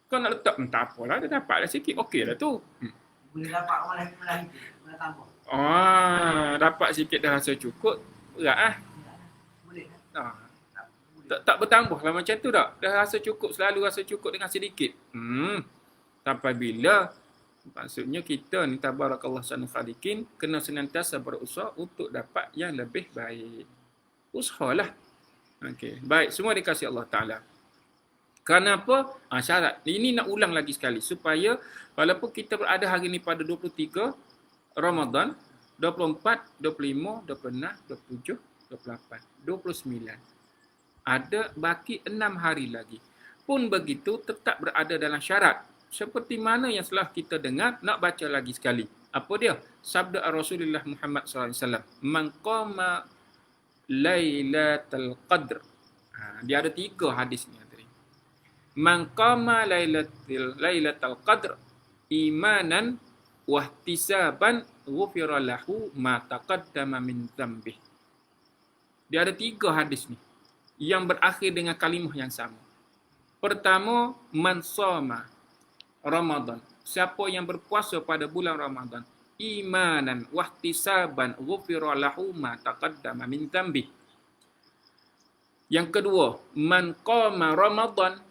Kau nak letak, tak apalah, dah dapat dah sikit. Okey dah tu. Boleh dapat orang lain itu. Boleh tambah. Dapat sikit dah rasa cukup. Berat Boleh. Tak bertambah lah macam tu tak? Dah rasa cukup, selalu rasa cukup dengan sedikit. Sampai bila? Maksudnya kita ni tabarakallah ahsanul khaliqin kena senantiasa berusaha untuk dapat yang lebih baik. Usahalah. Okey, baik, semua dikasihi Allah Taala. Kenapa? Syarat. Ini nak ulang lagi sekali supaya walaupun kita berada hari ni pada 23 Ramadan, 24, 25, 26, 27, 28, 29. Ada baki 6 hari lagi. Pun begitu tetap berada dalam syarat. Seperti mana yang telah kita dengar, nak baca lagi sekali. Apa dia? Sabda Rasulullah Muhammad SAW. Man qama Lailatul Qadr. Dia ada 3 hadis ni. Man qama Lailatul Qadr imanan wahtisaban ghufira lahu ma taqaddama min dhanbih. Dia ada 3 hadis ni yang berakhir dengan kalimah yang sama. Pertama, man shoma Ramadan. Siapa yang berpuasa pada bulan Ramadan, imanan wahtisaban ghufira lahu ma taqaddama min dhanbih. Yang kedua, man qama Ramadan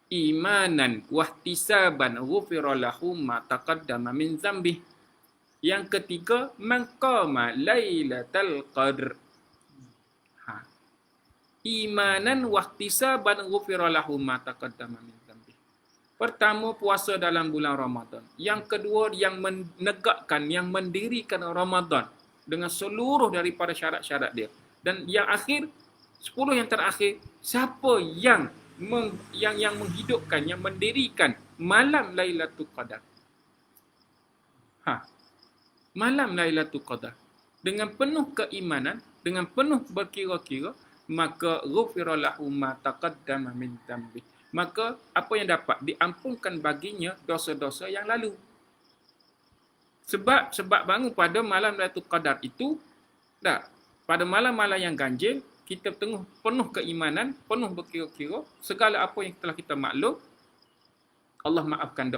imanan wahtisaban ghufira lahu ma taqaddama min dhanbih. Yang ketiga, man qama Lailatul Qadr imanan wahtisaban ghufira lahu ma taqaddama min dhanbih. Pertama, puasa dalam bulan Ramadan. Yang kedua, yang menegakkan, yang mendirikan Ramadan dengan seluruh daripada syarat-syarat dia. Dan yang akhir, 10 yang terakhir, siapa yang menghidupkan, yang mendirikan malam Lailatul Qadar. Malam Lailatul Qadar. Dengan penuh keimanan, dengan penuh berkira-kira, maka ghufira lahu ma taqaddama min dhanbih. Maka apa yang dapat diampunkan baginya dosa-dosa yang lalu. Sebab bangun pada malam Lailatul Qadar itu, pada malam-malam yang ganjil, kita penuh keimanan, penuh berkira-kira, segala apa yang telah kita maklum, Allah maafkan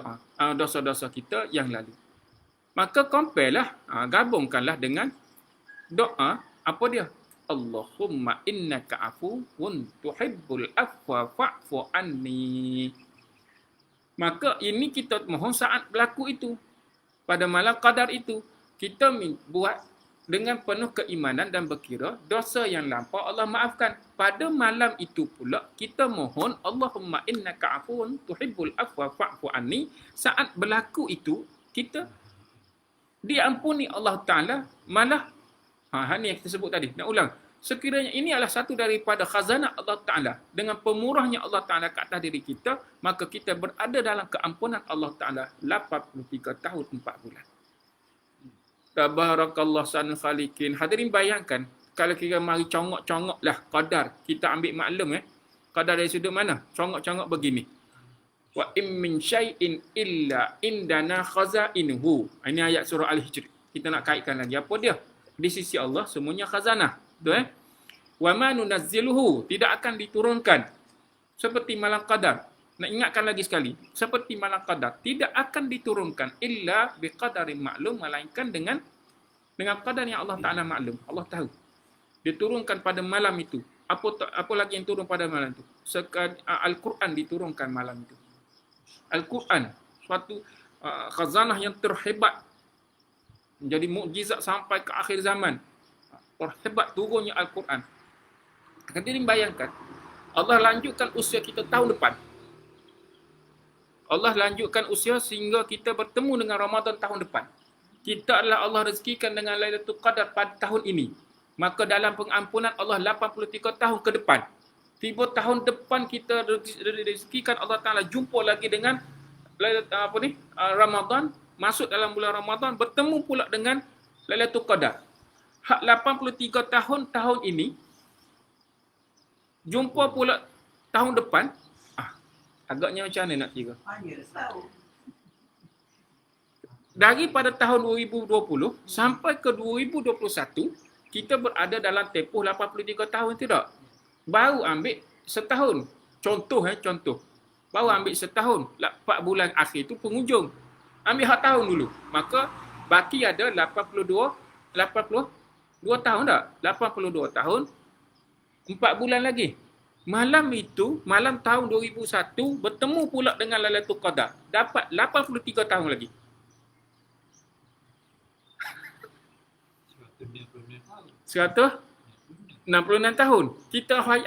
dosa-dosa kita yang lalu. Maka compare lah, gabungkanlah dengan doa, apa dia? Allahumma innaka afuwun tuhibbul afwa fa'fu anni. Maka ini kita mohon saat berlaku itu. Pada malam qadar itu, kita buat dengan penuh keimanan dan berkira dosa yang lampau Allah maafkan. Pada malam itu pula kita mohon Allahumma innaka afuwun tuhibbul afwa fa'fu anni. Saat berlaku itu kita diampuni Allah Ta'ala, malah ni yang kita sebut tadi. Nak ulang. Sekiranya ini adalah satu daripada khazanah Allah Ta'ala. Dengan pemurahnya Allah Ta'ala ke atas diri kita, maka kita berada dalam keampunan Allah Ta'ala 83 tahun 4 bulan. Tabarakallah sanul khaliqin. Hadirin bayangkan, kalau kita mari congok-congok lah qadar. Kita ambil maklum qadar dari sudut mana? Congok-congok begini. Wa im min syai'in illa indana khazainuhu. Ini ayat surah Al-Hijr. Kita nak kaitkan lagi. Apa dia? Di sisi Allah semuanya khazanah. Betul Wa ma nunazziluhu. Tidak akan diturunkan. Seperti malam qadar. Nak ingatkan lagi sekali. Seperti malam qadar. Tidak akan diturunkan. Illa biqadarin maklum. Melainkan dengan qadar yang Allah Ta'ala maklum. Allah tahu. Diturunkan pada malam itu. Apa lagi yang turun pada malam itu? Al-Quran diturunkan malam itu. Al-Quran, suatu khazanah yang terhebat, menjadi mukjizat sampai ke akhir zaman. Terhebat turunnya Al-Quran. Hadirin bayangkan, Allah lanjutkan usia kita tahun depan. Allah lanjutkan usia sehingga kita bertemu dengan Ramadan tahun depan. Kita adalah Allah rezekikan dengan Lailatul Qadar pada tahun ini. Maka dalam pengampunan Allah 83 tahun ke depan. Tiba tahun depan kita rezekikan Allah Ta'ala jumpa lagi dengan Ramadan. Masuk dalam bulan Ramadan. Bertemu pula dengan Lailatul Qadar. Hak 83 tahun ini. Jumpa pula tahun depan. Agaknya macam mana nak kira? Daripada tahun 2020 sampai ke 2021. Kita berada dalam tempoh 83 tahun tidak? Baru ambil setahun. Contoh. Baru ambil setahun. 4 bulan akhir itu penghujung. Ambil hak tahun dulu. Maka baki ada 82 tahun tak? 82 tahun. 4 bulan lagi. Malam itu, malam tahun 2001, bertemu pula dengan Lailatul Qadar. Dapat 83 tahun lagi. 166 tahun.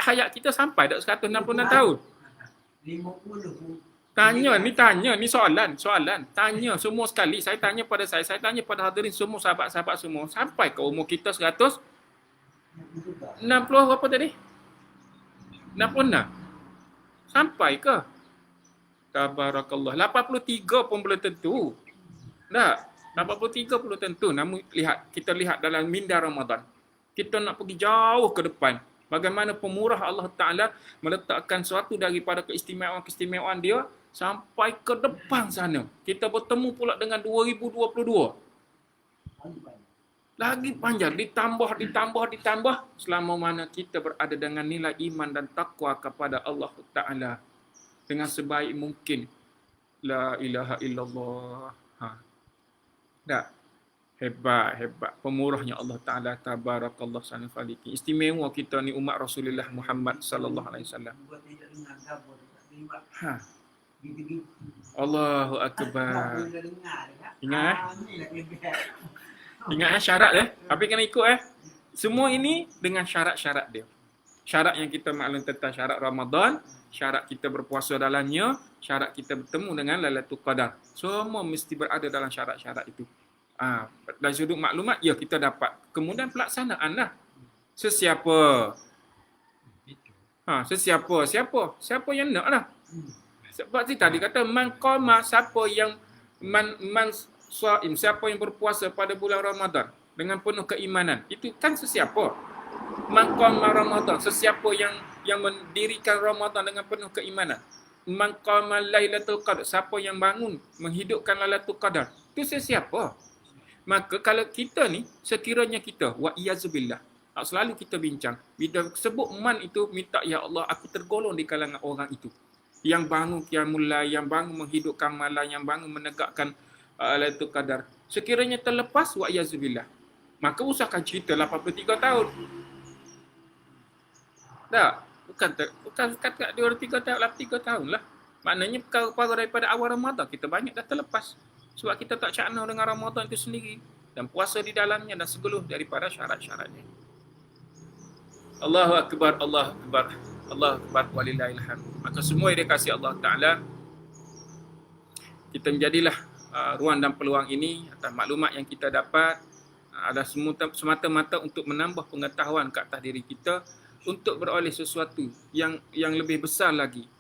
Hayat kita sampai tak 166 tahun? 50. Tanya, ni soalan. Tanya semua sekali. Saya tanya pada saya tanya pada hadirin semua, sahabat-sahabat semua. Sampai ke umur kita 160 apa tadi? 66. Sampai ke? Tabarakallah. 83 pun belum tentu. Tak? 83 belum tentu. Namun kita lihat dalam minda Ramadan. Kita nak pergi jauh ke depan. Bagaimana pemurah Allah Ta'ala meletakkan suatu daripada keistimewaan dia sampai ke depan sana. Kita bertemu pula dengan 2022. Lagi panjang. Ditambah. Selama mana kita berada dengan nilai iman dan taqwa kepada Allah Ta'ala. Dengan sebaik mungkin. La ilaha illallah. Tak? Hebat. Pemurahnya Allah Ta'ala. Tabarakallah sanul khaliqin. Istimewa kita ni umat Rasulullah Muhammad sallallahu alaihi wasallam. Allahu akbar. Ingat Ingat syarat Tapi kena ikut Semua ini dengan syarat-syarat dia. Syarat yang kita maklum tentang syarat Ramadan, syarat kita berpuasa dalamnya, syarat kita bertemu dengan Lailatul Qadar. Semua mesti berada dalam syarat-syarat itu. Dari sudut maklumat, ya kita dapat. Kemudian pelaksanaan lah. Sesiapa yang nak lah. Sebab tadi kata man qama, siapa yang man shaim, siapa yang berpuasa pada bulan Ramadan dengan penuh keimanan. Itu kan sesiapa. Man qama Ramadan, sesiapa yang mendirikan Ramadan dengan penuh keimanan. Man qama Lailatul Qadar, siapa yang bangun menghidupkan Lailatul Qadar. Itu sesiapa. Maka kalau kita ni, sekiranya kita, wa iyazubillah, selalu kita bincang, bila sebut man itu, minta ya Allah, aku tergolong di kalangan orang itu. Yang bangun qiyamul lail, yang bangun menghidupkan malam, yang bangun menegakkan Lailatul Qadar. Sekiranya terlepas, wa iyazubillah, maka usahkan cerita 83 tahun. Tak? Bukan 83 tahun lah. Maknanya perkara daripada awal Ramadan, kita banyak dah terlepas. Sebab kita tak cakna dengan Ramadan itu sendiri. dan puasa di dalamnya dan segeluh daripada syarat-syaratnya. Allahu Akbar, Allahu Akbar, Allahu Akbar, walillahil hamd. Maka semua yang dikasihi Allah Ta'ala, kita menjadilah ruang dan peluang ini atas maklumat yang kita dapat ada semata-mata untuk menambah pengetahuan ke atas diri kita untuk beroleh sesuatu yang lebih besar lagi.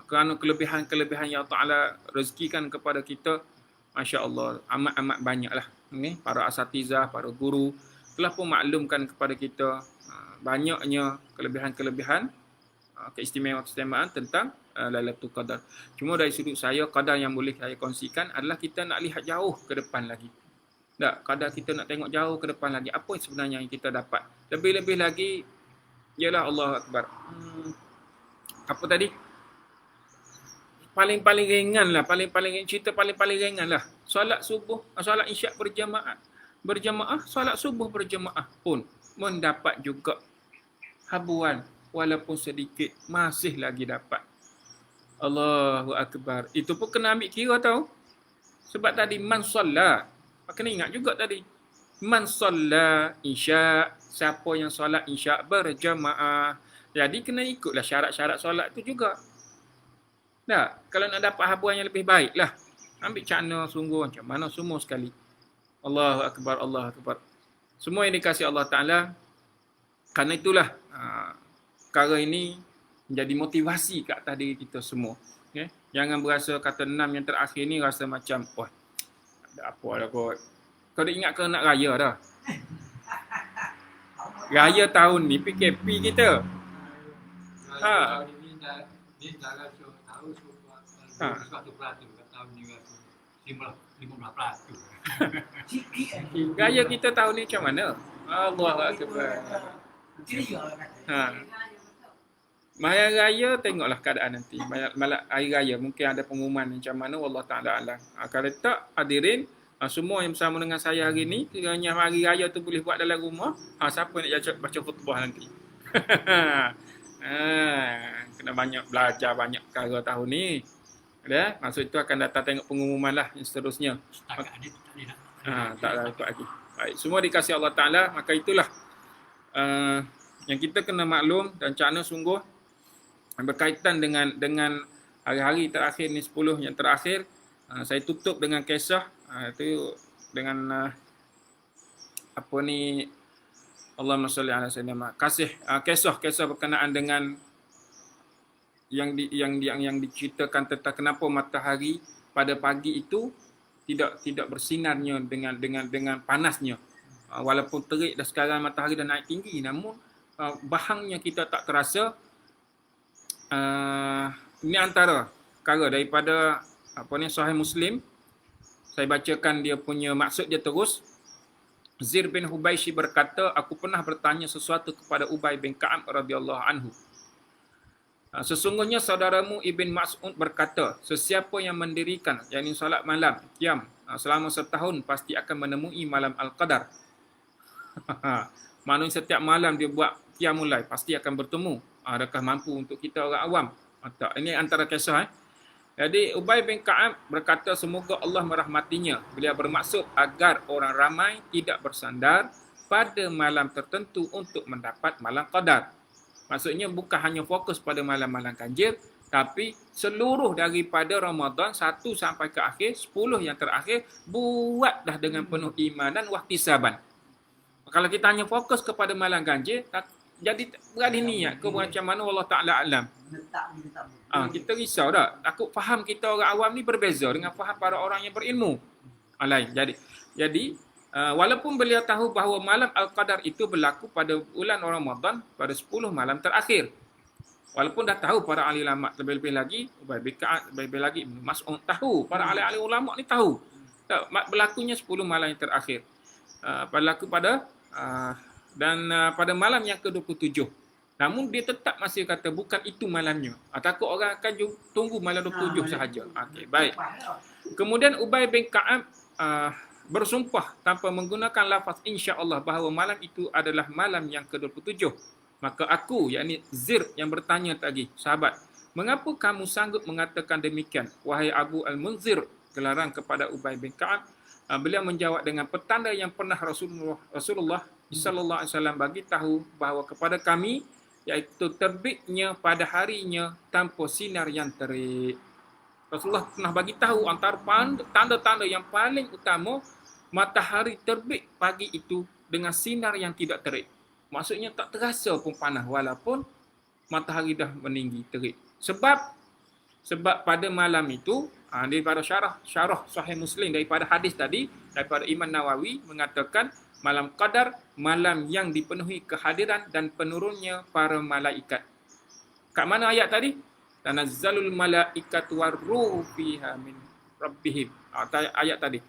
Kerana kelebihan-kelebihan yang Allah Ta'ala rezekikan kepada kita, Masya Allah, amat-amat banyaklah. Para asatizah, para guru telah pun maklumkan kepada kita banyaknya kelebihan-kelebihan, keistimewaan-keistimewaan tentang Lailatul Qadar. Cuma dari sudut saya, qadar yang boleh saya kongsikan adalah kita nak lihat jauh ke depan lagi. Tak, kadang kita nak tengok jauh ke depan lagi. Apa yang sebenarnya yang kita dapat. Lebih-lebih lagi, ialah Allahu Akbar. Apa tadi? Paling-paling ringan lah. Cerita paling-paling ringan lah. Solat subuh, solat isyak berjamaah, solat subuh berjamaah pun mendapat juga habuan. Walaupun sedikit, masih lagi dapat. Allahu Akbar. Itu pun kena ambil kira tau. Sebab tadi man solat. Kena ingat juga tadi. Man solat isyak. Siapa yang solat isyak berjamaah. Jadi kena ikutlah syarat-syarat solat tu juga. Dah, kalau nak dapat habuan yang lebih baik lah. Ambil cakna sungguh macam mana semua sekali. Allahu Akbar, Allahu Akbar. Semua yang dikasihi Allah Ta'ala. Kerana itulah perkara ini menjadi motivasi ke atas diri kita semua. Okay? Jangan berasa kata 6 yang terakhir ni rasa macam, oh, ada apa lah kot. Kau dah ingat ke nak raya dah? Raya tahun ni PKP kita. Tahun ni dah rasa tahu suatu pelatur kat tahun ni rasa 15%. Raya kita tahun ni macam mana? Allahu Akbar. Maya raya tengoklah keadaan nanti. Malam hari raya mungkin ada pengumuman macam mana, wallah taala alam. Kalau tak hadirin semua yang bersama dengan saya hari ni, kiranya hari raya tu boleh buat dalam rumah. Siapa nak baca khutbah nanti? Kena banyak belajar banyak perkara tahun ni. Ada? Maksud itu akan datang tengok pengumuman lah yang seterusnya. Tak dapat lagi. Baik, semua dikasihi Allah Ta'ala, maka itulah yang kita kena maklum dan cakna sungguh berkaitan dengan hari-hari terakhir ni, 10 yang terakhir. Saya tutup dengan kisah itu dengan apa ni, Allahumma salli ala sayyidina kisah berkenaan dengan yang diceritakan tentang kenapa matahari pada pagi itu tidak bersinarnya dengan panasnya. Walaupun terik dah sekarang matahari dah naik tinggi, namun bahangnya kita tak terasa. Ini antara perkara daripada Sahih Muslim. Saya bacakan dia punya maksud dia terus. Zir bin Hubaishi berkata, aku pernah bertanya sesuatu kepada Ubay bin Ka'ab radhiyallahu anhu. Sesungguhnya saudaramu Ibn Mas'ud berkata, sesiapa yang mendirikan yakni solat malam qiyam selama setahun pasti akan menemui malam Al-Qadar. Maknanya setiap malam dia buat qiyam mulai pasti akan bertemu. Adakah mampu untuk kita orang awam? Tak. Ini antara kisah. Jadi Ubay bin Ka'ab berkata, semoga Allah merahmatinya. Beliau bermaksud agar orang ramai tidak bersandar pada malam tertentu untuk mendapat malam Qadar. Maksudnya bukan hanya fokus pada malam-malam ganjil, tapi seluruh daripada Ramadan 1 sampai ke akhir, 10 yang terakhir, buatlah dengan penuh iman dan wahtisaban. Kalau kita hanya fokus kepada malam ganjil, jadi berada niat ke macam mana, Allah Ta'ala alam. Kita risau dah. Aku faham kita orang awam ni berbeza dengan faham para orang yang berilmu. Lain. Jadi walaupun beliau tahu bahawa malam Al-Qadar itu berlaku pada bulan Ramadan pada 10 malam terakhir. Walaupun dah tahu para ahli ulama, lebih-lebih lagi Ubay bin Ka'ab, lebih-lebih lagi Mas'ud tahu, para ahli ulama ni tahu. Berlakunya 10 malam yang terakhir. Berlaku pada pada malam yang ke-27. Namun dia tetap masih kata bukan itu malamnya. Takut orang akan tunggu malam 27 sahaja. Okey, baik. Kemudian Ubay bin Ka'ab bersumpah tanpa menggunakan lafaz insya-Allah bahawa malam itu adalah malam yang ke-27. Maka aku, yakni Zir yang bertanya tadi, sahabat, mengapa kamu sanggup mengatakan demikian? Wahai Abu Al-Munzir, gelarang kepada Ubay bin Ka'ab, Beliau menjawab dengan petanda yang pernah Rasulullah sallallahu alaihi wasallam bagi tahu bahawa kepada kami, iaitu terbitnya pada harinya tanpa sinar yang terik. Rasulullah pernah bagi tahu antara tanda-tanda yang paling utama, matahari terbit pagi itu dengan sinar yang tidak terik. Maksudnya tak terasa pun panas walaupun matahari dah meninggi terik. Sebab pada malam itu, daripada syarah Sahih Muslim daripada hadis tadi, daripada Imam Nawawi mengatakan malam Qadar, malam yang dipenuhi kehadiran dan penurunnya para malaikat. Kat mana ayat tadi? Tanazzalul malaikatu warruhu fiha min rabbihim. Ayat tadi.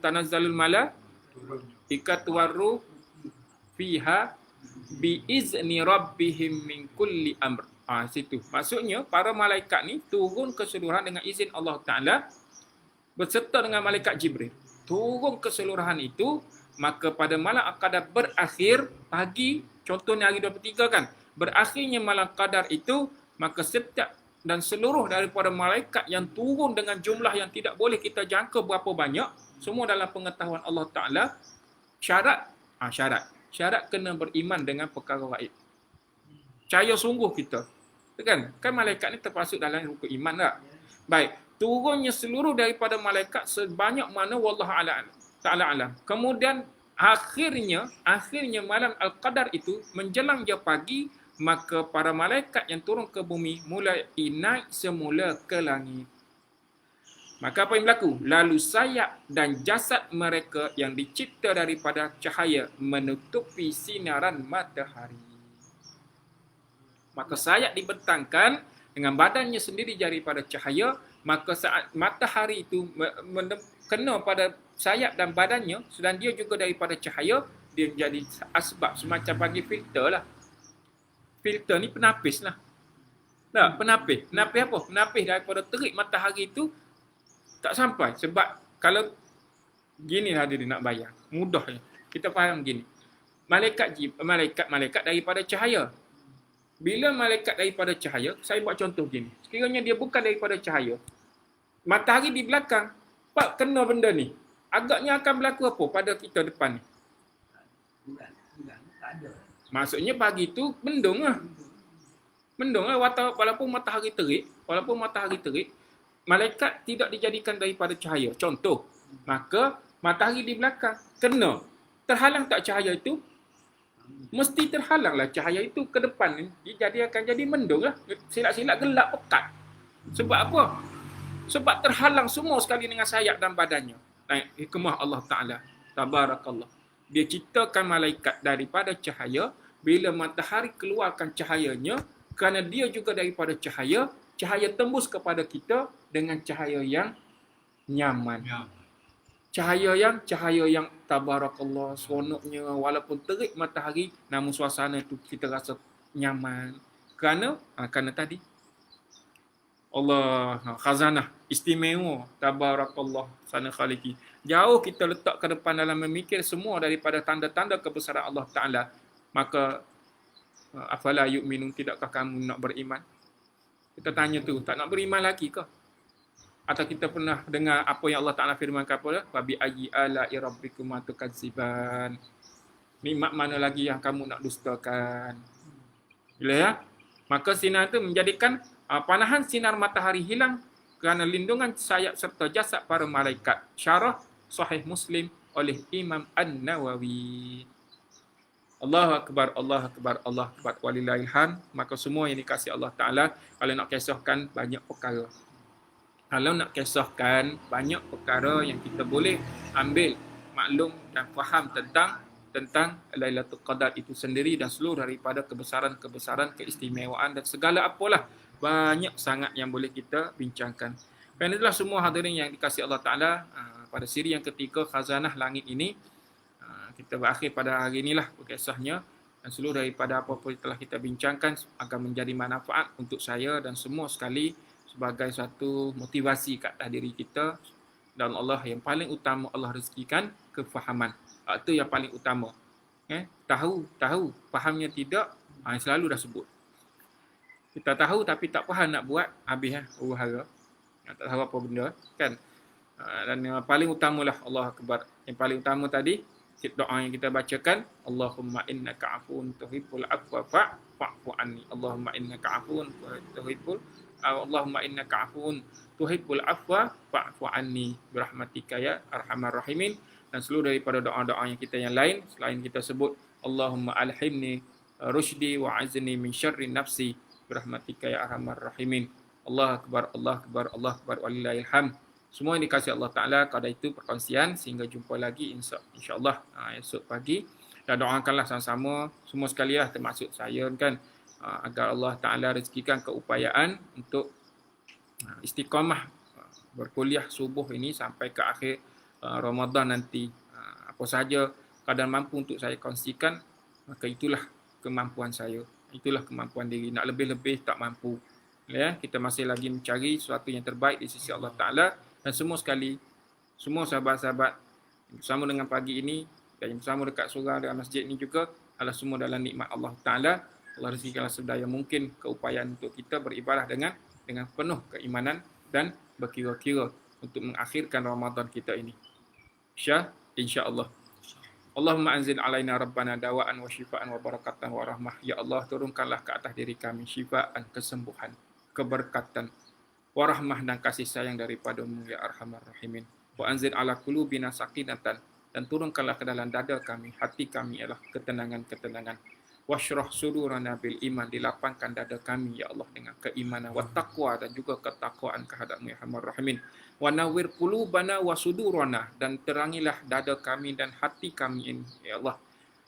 Tanazzalul malaikatu warruhu fiha bi izni rabbihim min kulli amr. Situ. Maksudnya para malaikat ni turun keseluruhan dengan izin Allah Taala berserta dengan malaikat Jibril. Turun keseluruhan itu, maka pada malam Qadar berakhir pagi, contohnya hari 23 kan, berakhirnya malam Qadar itu, maka setiap dan seluruh daripada malaikat yang turun dengan jumlah yang tidak boleh kita jangka berapa banyak, semua dalam pengetahuan Allah Ta'ala. Syarat kena beriman dengan perkara gaib. Percaya sungguh kita. Kan malaikat ni termasuk dalam rukun iman tak? Baik, turunnya seluruh daripada malaikat sebanyak mana wallahu ta'ala alam. Kemudian akhirnya malam Al-Qadar itu menjelang dia pagi, maka para malaikat yang turun ke bumi mulai naik semula ke langit. Maka apa yang berlaku? Lalu sayap dan jasad mereka yang dicipta daripada cahaya menutupi sinaran matahari. Maka sayap dibentangkan dengan badannya sendiri daripada cahaya, maka saat matahari itu kena pada sayap dan badannya, sedang dia juga daripada cahaya, dia menjadi asbab semacam bagi filter lah. Filter ni penapis lah. Tak, penapis. Penapis apa? Penapis daripada terik matahari itu tak sampai. Sebab kalau gini lah dia nak bayang. Mudahnya. Kita faham gini. Malaikat daripada cahaya. Bila malaikat daripada cahaya, saya buat contoh gini. Sekiranya dia bukan daripada cahaya, matahari di belakang, pak kena benda ni, agaknya akan berlaku apa pada kita depan ni? Tak ada. Maksudnya pagi tu mendung lah. Mendung lah walaupun matahari terik, malaikat tidak dijadikan daripada cahaya. Contoh, maka matahari di belakang kena. Terhalang tak cahaya itu? Mesti terhalanglah cahaya itu ke depan ni. Dia akan jadi mendung lah. Silap-silap gelap pekat. Sebab apa? Sebab terhalang semua sekali dengan sayap dan badannya. Hikmah Allah Ta'ala. Tabarakallah. Dia ciptakan malaikat daripada cahaya. Bila matahari keluarkan cahayanya, kerana dia juga daripada cahaya, cahaya tembus kepada kita dengan cahaya yang nyaman. Cahaya yang tabarakallah, seronoknya, walaupun terik matahari, namun suasana itu kita rasa nyaman. Kerana tadi Allah khazanah istimewa, tabarakallah sana khaliqi. Jauh kita letak ke depan dalam memikir semua daripada tanda-tanda kebesaran Allah Ta'ala. Maka afala yu'minun, tidakkah kamu nak beriman? Kita tanya tu, tak nak beriman lagi ke? Atau kita pernah dengar apa yang Allah Ta'ala firmankan kepada fa bi ayyi ala'i rabbikuma tukadziban. Nikmat mana lagi yang kamu nak dustakan? Bila ya? Maka sinar itu menjadikan panahan sinar matahari hilang kerana lindungan sayap serta jasad para malaikat. Syarah Sahih Muslim oleh Imam An-Nawawi. Allahu Akbar, Allahu Akbar, Allahu Akbar, walillahil hamd. Maka semua yang dikasihi Allah Ta'ala, kalau nak kisahkan banyak perkara. Kalau nak kisahkan banyak perkara yang kita boleh ambil maklum dan faham tentang Lailatul Qadar itu sendiri dan seluruh daripada kebesaran-kebesaran, keistimewaan dan segala apalah. Banyak sangat yang boleh kita bincangkan. Kerana itulah semua hadirin yang dikasihi Allah Ta'ala, pada siri yang ketiga Khazanah Langit ini, kita berakhir pada hari inilah kisahnya, dan seluruh daripada apa-apa yang telah kita bincangkan akan menjadi manfaat untuk saya dan semua sekali sebagai satu motivasi kat diri kita. Dan Allah yang paling utama, Allah rezekikan kefahaman. Itu yang paling utama. Tahu, fahamnya tidak, selalu dah sebut. Kita tahu tapi tak faham nak buat, habis huru-hara. Tak tahu apa benda kan. Dan yang paling utamalah Allah Akbar. Yang paling utama tadi doa yang kita bacakan, Allahumma innaka afuwun tuhibbul afwa fa'fu anni. Allahumma innaka afuwun tuhibbul Allahumma innaka afuwun tuhibbul afwa fa'fu anni birahmatika ya arhamar rahimin. Dan seluruh daripada doa-doa yang kita yang lain selain kita sebut Allahumma alhimni rusydi wa azni min syarri nafsi birahmatika ya arhamar rahimin. Allah Akbar, Allah Akbar, Allah Akbar, walillahil hamd. Semua yang dikasihi Allah Ta'ala, kadar itu perkongsian. Sehingga jumpa lagi insyaAllah esok pagi. Dan doakanlah sama-sama, semua sekalian termasuk saya kan, agar Allah Ta'ala rezekikan keupayaan untuk istiqamah berkuliah subuh ini sampai ke akhir Ramadan nanti. Apa sahaja kadar mampu untuk saya kongsikan, maka itulah kemampuan saya. Itulah kemampuan diri. Nak lebih-lebih tak mampu. Ya, kita masih lagi mencari sesuatu yang terbaik di sisi Allah Ta'ala. Dan semua sekali, semua sahabat-sahabat bersama dengan pagi ini dan bersama dekat surau dan masjid ini juga adalah semua dalam nikmat Allah Ta'ala. Allah rezekikanlah sedaya mungkin keupayaan untuk kita beribadah dengan penuh keimanan dan berkira-kira untuk mengakhirkan Ramadan kita ini. InsyaAllah. Allahumma anzil alaina rabbana dawaan wa syifaan wa barakatan wa rahmah. Ya Allah, turunkanlah ke atas diri kami syifaan, kesembuhan, keberkatan, warahmah dan kasih sayang daripada-Mu ya arhamar rahimin. Wa anzil ala qulubina sakinatan, dan turunkanlah ke dalam dada kami, hati kami ialah ketenangan-ketenangan. Washrah sudurana bil iman, dilapangkan dada kami ya Allah dengan keimanan, wa taqwa, dan juga ketakwaan kehadap-Mu ya arhamar rahimin. Wa nawwir qulubana wa sudurana, dan terangilah dada kami dan hati kami ini ya Allah,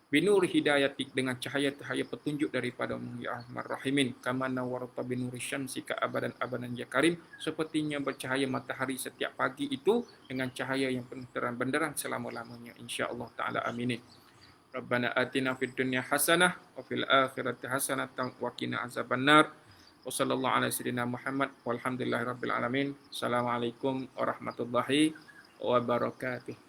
binuri hidayatik, dengan cahaya-cahaya petunjuk daripada-Mu ya arhamar rahimin. Kama nawwarta binuri syamsi ka abadan abadan ya karim, sepertinya bercahaya matahari setiap pagi itu dengan cahaya yang penuh terang benderang selama-lamanya insya-Allah taala. Amin. Rabbana atina fid dunya hasanah wa fil akhirati hasanah wa qina azabannar. Wa sallallahu ala sayyidina Muhammad walhamdulillahirabbil alamin. Assalamualaikum warahmatullahi wabarakatuh.